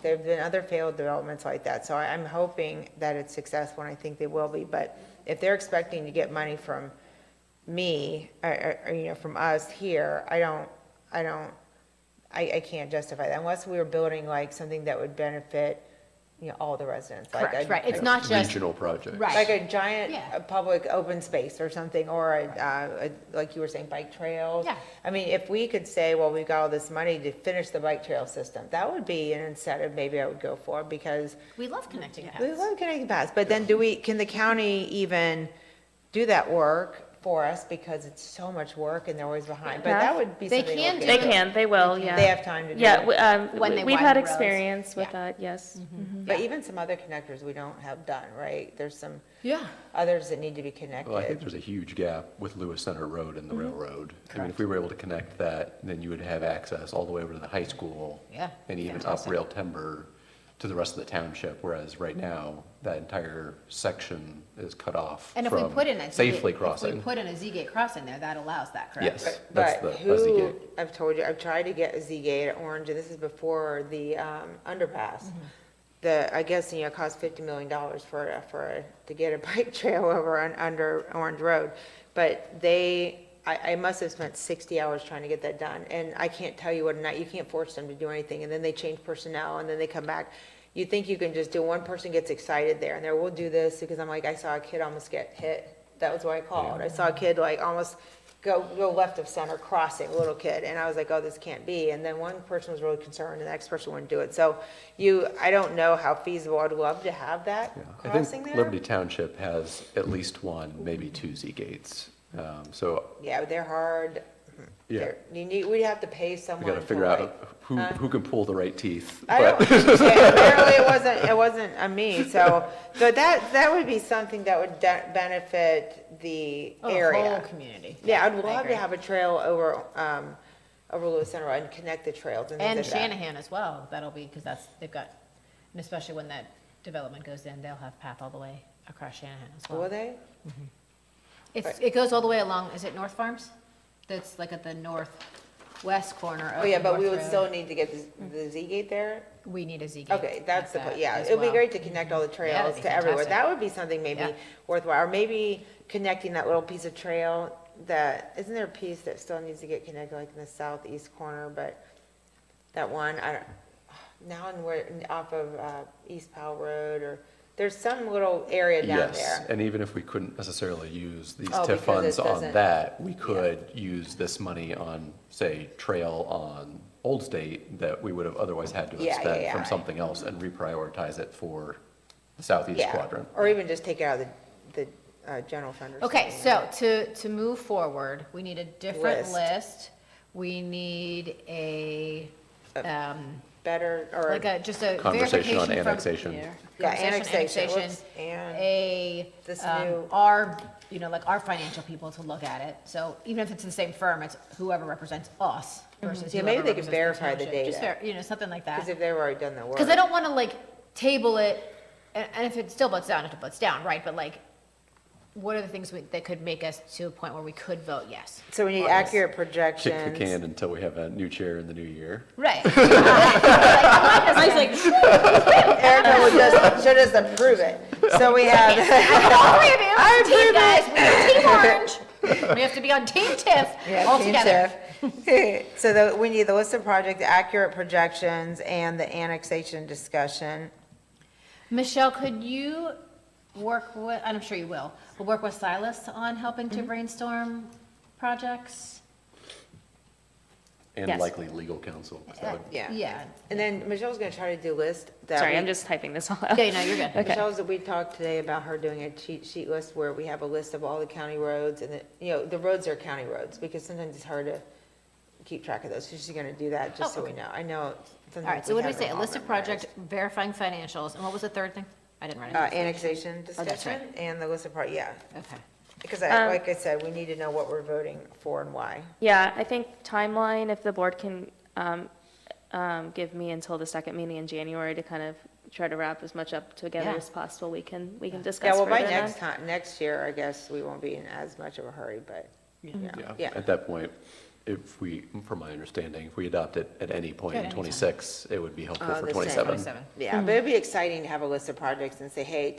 there've been other failed developments like that, so I'm hoping that it's successful, and I think they will be, but if they're expecting to get money from me, or from us here, I can't justify that, unless we were building like something that would benefit, all the residents. Like Correct, a- right, it's not just, Regional project. right. Like a giant Yeah. public open space or something, or like you were saying, bike trails. Yeah. I mean, if we could say, well, we got all this money to finish the bike trail system, that would be an incentive maybe I would go for, because We love connecting paths. we love connecting paths, but then can the county even do that work for us, because it's so much work and they're always behind, but that would be They something to can look do They into. can, they will, yeah. They have time to do Yeah, it. When they we've widen had roads. experience with Yeah. that, yes. Mhm. But even some other connectors we don't have done, right? There's some Yeah. others that need to be connected. Well, I think there's a huge gap with Lewis Center Road and the railroad. I mean, if we were able to connect that, then you would have access all the way over to the high school. Yeah, And even up fantastic. Rail Timber to the rest of the township, whereas right now, that entire section is cut off And if we from put in a safely If crossing. we put in a Z-gate crossing there, that allows that, correct? Yes, that's But the Buzzy who, Gate. I've told you, I've tried to get a Z-Gate at Orange, and this is before the underpass. I guess, it costs $50 million to get a bike trail over under Orange Road. But I must have spent 60 hours trying to get that done, and I can't tell you what a night, you can't force them to do anything, and then they change personnel, and then they come back. You think you can just do, one person gets excited there, and we'll do this, because I'm like, I saw a kid almost get hit. That was why I called. I saw a kid like almost go left of center crossing, a little kid, and I was like, oh, this can't be. And then one person was really concerned, and the next person wouldn't do it. So I don't know how feasible, I'd love to have that Yeah. I crossing think there. Liberty Township has at least one, maybe two Z-gates. So Yeah, they're hard. Yeah. We'd have to pay we someone got to to figure like. out who can pull the right teeth. I don't, apparently it wasn't a me, so that would be something that would benefit the Oh, the area. whole community. Yeah, I'd I love agree. to have a trail over Lewis Center and connect the trails and things And like that. Shanahan as well, that'll be, because they've got, and especially when that development goes in, they'll have path all the way across Shanahan as Will well. they? It goes all the way along, is it North Farms? That's like at the northwest corner of Oh, yeah, but we North would Road. still need to get the Z gate there? We need a Z-gate. Okay, that's like the, that yeah, as it would be well. great to connect all the that'd trails be to everywhere. fantastic. That would be something maybe Yeah. worthwhile, or maybe connecting that little piece of trail isn't there a piece that still needs to get connected, like in the southeast corner, but that one, off of East Powell Road, or, there's some little area down Yes, there. and even if we couldn't necessarily use these Oh, TIF because it funds on doesn't- that, we could use this money on, say, trail on Old State that we would have otherwise had to have Yeah, yeah, spent yeah, from right. something else and reprioritize it for the southeast Yeah, quadrant. or even just take it out of general fund. or Okay, something. so to move forward, we need a different List. list. We need Better, or, like just a Conversation on verification from. annexation. yeah, Conversation, annexation, whoops, and this new, our, like our financial people to look at it. So even if it's the same firm, it's whoever represents us versus Yeah, whoever maybe they could represents verify the township. Just data. something like that. because if they've already done the work. Because I don't want to like table it, and if it still butts down, it butts down, right? But like, what are the things that could make us to a point where we could vote yes? So we need on this? accurate Kick the projections. can until we have a new chair in the new year. Right. I was like, Erica will just, she'll just approve it. So we have. All three of you, I team approve guys, we're Team Orange. We have to be on Team Tiff all Team together. Tiff. So we need the list of project accurate projections and the annexation discussion. Michelle, could you work with, and I'm sure you will, but work with Silas on helping to brainstorm projects? And Yes. likely legal counsel. 'cause that would- Yeah. Yeah. And then Michelle's gonna try to do a list that. Sorry, we- I'm just typing this all out. Yeah, no, you're good. Okay. Michelle's, we talked today about her doing a cheat sheet list where we have a list of all the county roads and the roads are county roads because sometimes it's hard to keep track of those. So she's gonna do that just Oh, so we okay. know. I know. All right, so what did we say? A list of projects, verifying financials, and what was the third thing? I didn't write it. down. Annexation Oh, that's right. discussion and the list of yeah. Okay. Because Um, like I said, we need to know what we're voting for and why. Yeah, I think timeline, if the board can give me until the second meeting in January to kind of try to wrap as much up together Yeah. as possible, we can Yeah, discuss well, further by then. next year, I guess we won't be in as much of a hurry, but, Yeah, yeah. at that point, if we, from my understanding, if we adopt it at any point At in any time. '26, it would be helpful Oh, for the same. '27. 27. Yeah, but it'd be exciting to have a list of projects and say, hey,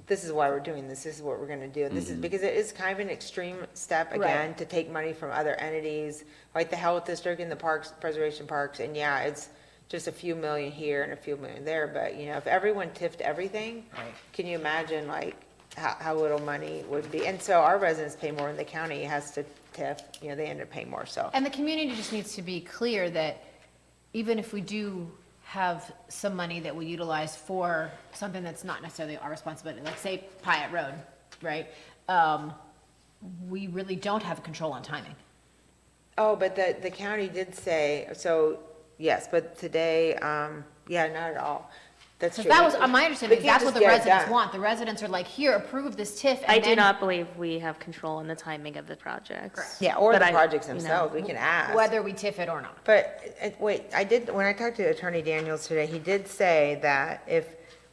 this is why we're doing this is what we're gonna do. This is, because it is kind of an extreme step, again, to take money from other entities, like the health district and the parks, preservation parks, and yeah, it's just a few million here and a few million there, but, if everyone tiffed everything, can you imagine, like, how little money would be? And so our residents pay more than the county has to tiff, they end up paying more, so. And the community just needs to be clear that even if we do have some money that we utilize for something that's not necessarily our responsibility, like say Pyatt Road, right? We really don't have control on timing. Oh, but the county did say, so, yes, but today, yeah, not at all. That's So true. that was, my understanding, They is can't that's what just the get it residents done. want. The residents are like, here, approve this TIF, and I do then not believe we have control in the timing of the projects. Yeah, or But the I- projects you know, themselves, we can ask. whether we TIF it or not. But, wait, when I talked to Attorney Daniels today, he did say that if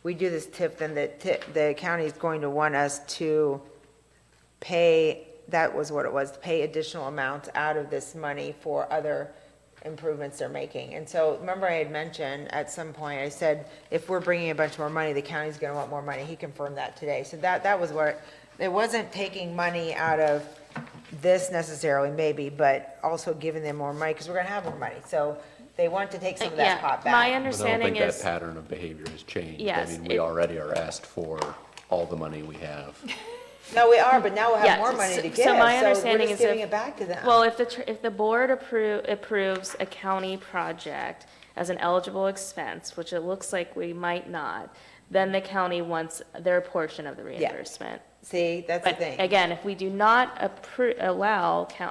we do this TIF, then the county is going to want us to pay, that was what it was, to pay additional amounts out of this money for other improvements they're making. And so, remember I had mentioned at some point, I said, if we're bringing a bunch more money, the county's gonna want more money. He confirmed that today. So that was what, it wasn't taking money out of this necessarily, maybe, but also giving them more money, because we're gonna have more money. So they want to take some of that Yeah, pot my back. But I don't understanding think that is, pattern of behavior has changed. Yes, I mean, we it- already are asked for all the money we have. No, we are, but now we'll Yeah, have more money so- to so give, my so we're understanding just is giving if- it back to them. well, if the board approves a county project as an eligible expense, which it looks like we might not, then the county wants their portion of the reimbursement. See, that's the But thing. again, if we do not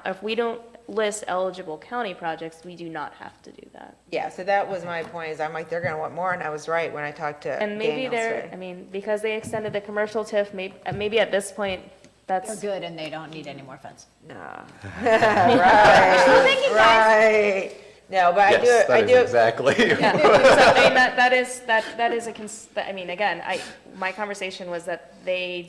if we don't list eligible county projects, we do not have to do that. Yeah, so that was my point, is I'm like, they're gonna want more, and I was right when I talked to And maybe Daniels I today. mean, because they extended the commercial TIF, maybe at this point, They're that's, good and they don't need any more funds. No. Right, right. No, but I do, Yes, I that do. is exactly. yeah. So, I mean, that is I mean, again, my conversation was that they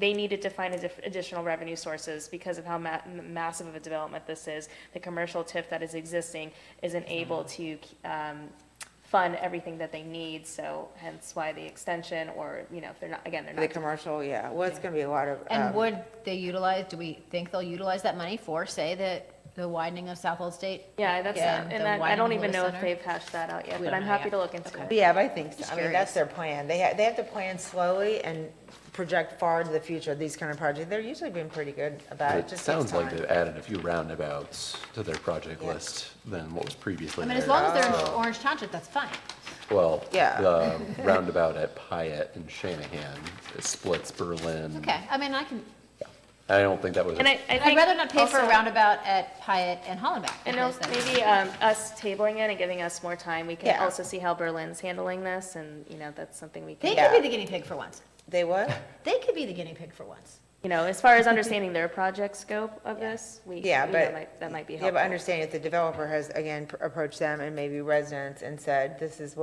needed to find additional revenue sources because of how massive of a development this is. The commercial TIF that is existing isn't able to, fund everything that they need, so hence why the extension, or, if they're not, The not. commercial, yeah, well, it's gonna be a lot of. And would they utilize, do we think they'll utilize that money for, say, the widening of South Old State? Yeah, that's, Yeah, and the that, I don't widening even of the know if center? they've hashed that out yet, We but don't I'm know happy yet. to look into Okay. it. Yeah, but I think so. Just I mean, that's curious. their plan. They have to plan slowly and project far into the future, these kind of projects. They're usually been pretty good about it. It Just takes sounds like time. they've added a few roundabouts to their project Yeah. list than what was previously I there. mean, as long as they're in So- Orange Township, that's fine. Well, Yeah. the roundabout at Pyatt and Shanahan, it splits Berlin. Okay, I mean, I can, I don't think that was, And I I'd think rather not pay for a also- roundabout at Pyatt and Hollenbeck. And because also that's- maybe us tabling it and giving us more time, we can Yeah. also see how Berlin's handling this, and, you know, that's something we They can, could be the guinea pig for once. They what? They could be the guinea pig for once. you know, as far as understanding their project scope of this, Yeah, but- that might be Yeah, helpful. but understand if the developer has, again, approached them and maybe residents and said, this is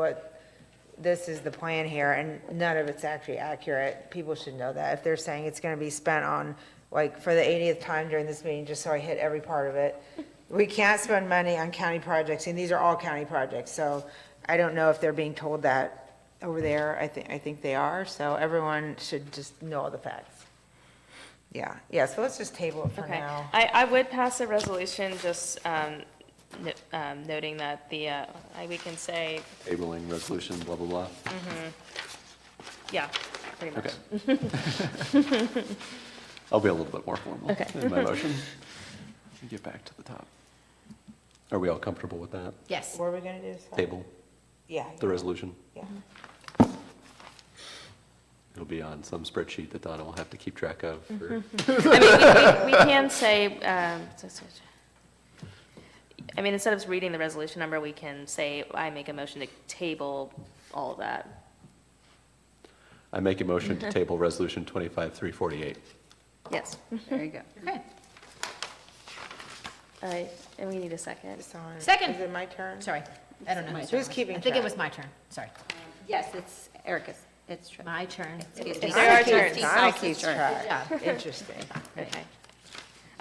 the plan here, and none of it's actually accurate, people should know that. If they're saying it's gonna be spent on, like, for the 80th time during this meeting, just so I hit every part of it, we can't spend money on county projects, and these are all county projects, so I don't know if they're being told that over there. I think they are, so everyone should just know all the facts. Yeah, so let's just table it for Okay, now. I would pass a resolution just noting that we can say, tabling resolution, blah, blah, blah. yeah, pretty much. Okay. I'll be a little bit more formal Okay. in my motion. Let me get back to the top. Are we all comfortable with that? Yes. What are we gonna do? Scott? Table, Yeah. the resolution? Yeah. It'll be on some spreadsheet that Donna will have to keep track of. for- I mean, we can say, I mean, instead of reading the resolution number, we can say, I make a motion to table all of that. I make a motion to table resolution 25-348. Yes. There you go. Okay, And we need a second. It's on. Second. Is it my turn? sorry. I don't know. My whose Who's turn it was. keeping I think it track? was my turn, sorry. Yes, it's Erica's. It's true. My turn. Excuse me. There are Trustee turns. Donna South's keeps turn. track. Yeah. Interesting. Okay.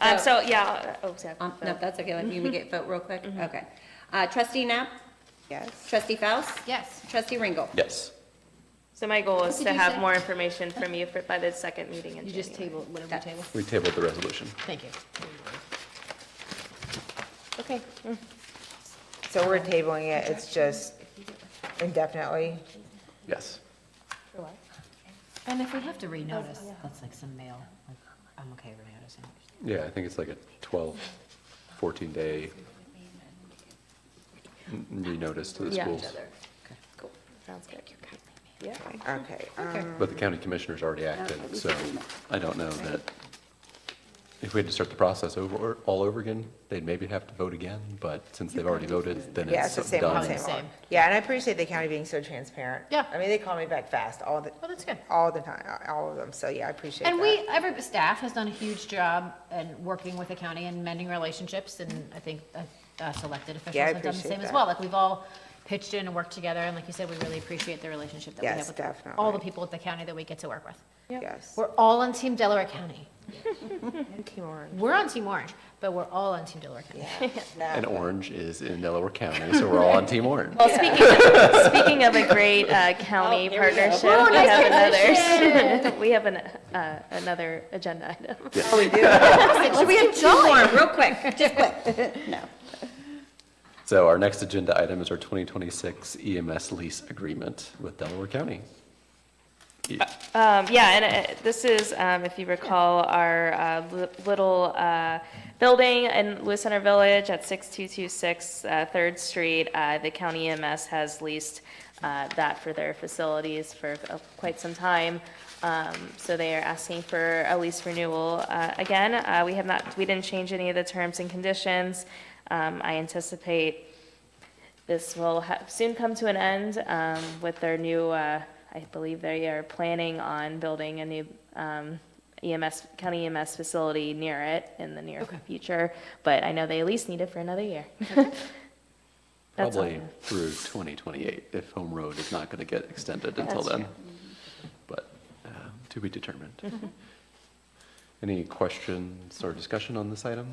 So- So, yeah, sorry. No, that's okay. Let me get vote real quick. Okay. Trustee Knapp, Yes. trustee Faust, Yes. trustee Ringle. Yes. So my goal is did to you have say? more information from you by the second meeting in You just January. table, whatever you table. We tabled the resolution. Thank you. Okay. So we're tabling it, it's just indefinitely? Yes. And if we have to renotice, that's like some mail, like, I'm okay renoticing. Yeah, I think it's like a 12, 14-day renotice to the Yeah. schools. Cool. Sounds good. Yeah. Okay. But the county commissioners already acted, so I don't know that if we had to start the process all over again, they'd maybe have to vote again, but since they've already voted, then Yeah, it's it's the same done. one, Probably same the one. same. Yeah, and I appreciate the county being so transparent. Yeah. I mean, they call me back fast, Well, that's good. all the time, all of them, so yeah, I appreciate that. And every staff has done a huge job in working with the county and mending relationships, and I think us elected Yeah, I officials have done the appreciate same as that. well. Like, we've all pitched in and worked together, and like you said, we really appreciate the relationship that we Yes, have with definitely. all the people at the county that we get to work with. Yes. We're all on Team Delaware County. And Team Orange. We're on Team Orange, but we're all on Team Delaware County. Yeah. And Orange is in Delaware County, so we're all on Team Orange. Well, speaking of a great county partnership, Oh, we nice have another, we have another agenda item. Oh, we do? Should we have two more, real quick, just quick? No. So our next agenda item is our 2026 EMS lease agreement with Delaware County. Yeah, and this is, if you recall, our little building in Lewis Center Village at 6226 3rd Street. The county EMS has leased that for their facilities for quite some time. So they are asking for a lease renewal. Again, we didn't change any of the terms and conditions. I anticipate this will soon come to an end with their new, I believe they are planning on building a new county EMS facility near it in the near future, but I know they at least need it for another year. That's all. Probably through 2028, if Home Road is not going to get extended until That's then. true. But to be determined. Any questions or discussion on this item?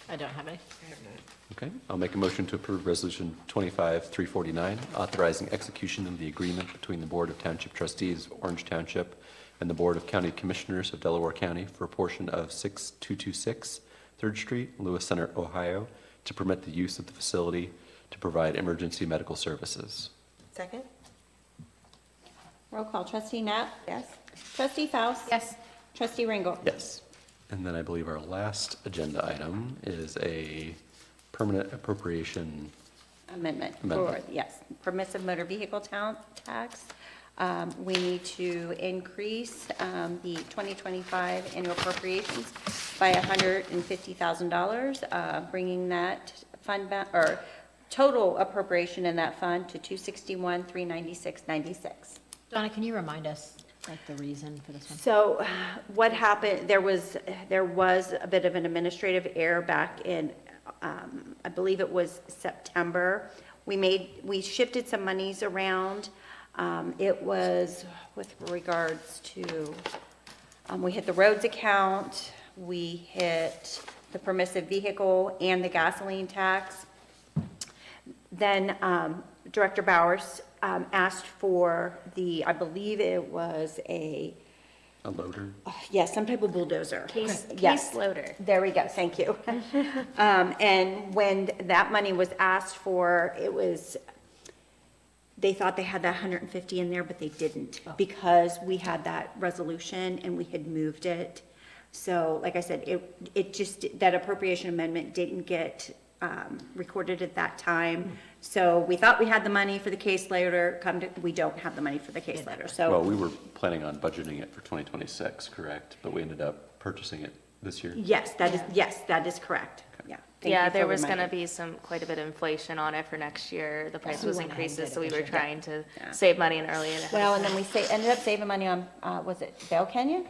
I don't have any. Okay, I'll make a motion to approve Resolution 25-349, authorizing execution of the agreement between the Board of Township Trustees of Orange Township and the Board of County Commissioners of Delaware County for a portion of 6226 3rd Street, Lewis Center, Ohio, to permit the use of the facility to provide emergency medical services. Second? Roll call, trustee Knapp, Yes? trustee Faust. Yes. Trustee Ringle. Yes. And then I believe our last agenda item is a permanent appropriation amendment for, Amendment. yes, permissive motor vehicle tax. We need to increase the 2025 annual appropriations by $150,000, bringing that fund, or total appropriation in that fund to $261,396.96. Donna, can you remind us, like, the reason for this one? So what happened, there was a bit of an administrative error back in, I believe it was September. We shifted some monies around. It was with regards to, we hit the roads account, we hit the permissive vehicle and the gasoline tax. Then Director Bowers asked for I believe it was A loader? yes, some type of bulldozer. Case Yes. loader. There we go, thank you. And when that money was asked for, they thought they had that 150 in there, but they didn't, because we had that resolution and we had moved it. So, like I said, it just, that appropriation amendment didn't get recorded at that time. So we thought we had the money for the case loader, we don't have the money for the case loader, so. Well, we were planning on budgeting it for 2026, correct? But we ended up purchasing it this year? Yes, that is correct, yeah. Thank Yeah, you for there was gonna reminding. be quite a bit of inflation on it for next year. The price we was went ahead and increases, did so it we this were year. trying to Yeah. save money and early. Well, and then we ended up saving money on, was it Vail Canyon?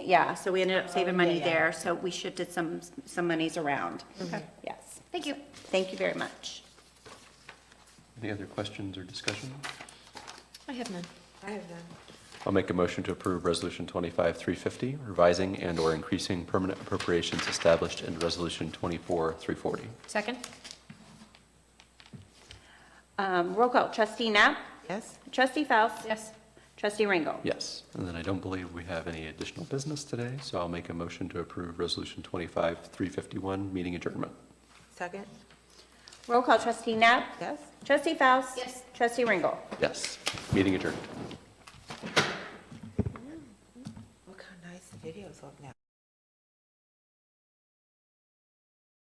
Yeah, so we ended up saving money yeah. there, so we shifted some monies around. Yes, Thank you. thank you very much. Any other questions or discussion? I have none. I have none. I'll make a motion to approve Resolution 25-350, revising and/or increasing permanent appropriations established in Resolution 24-340. Second? Roll call, trustee Knapp, Yes? trustee Faust, Yes. trustee Ringo. Yes, and then I don't believe we have any additional business today, so I'll make a motion to approve Resolution 25-351, meeting adjournment. Second? Roll call, trustee Knapp, Yes? trustee Faust. Yes. Trustee Ringo. Yes, meeting adjourned. Look how nice the videos look now.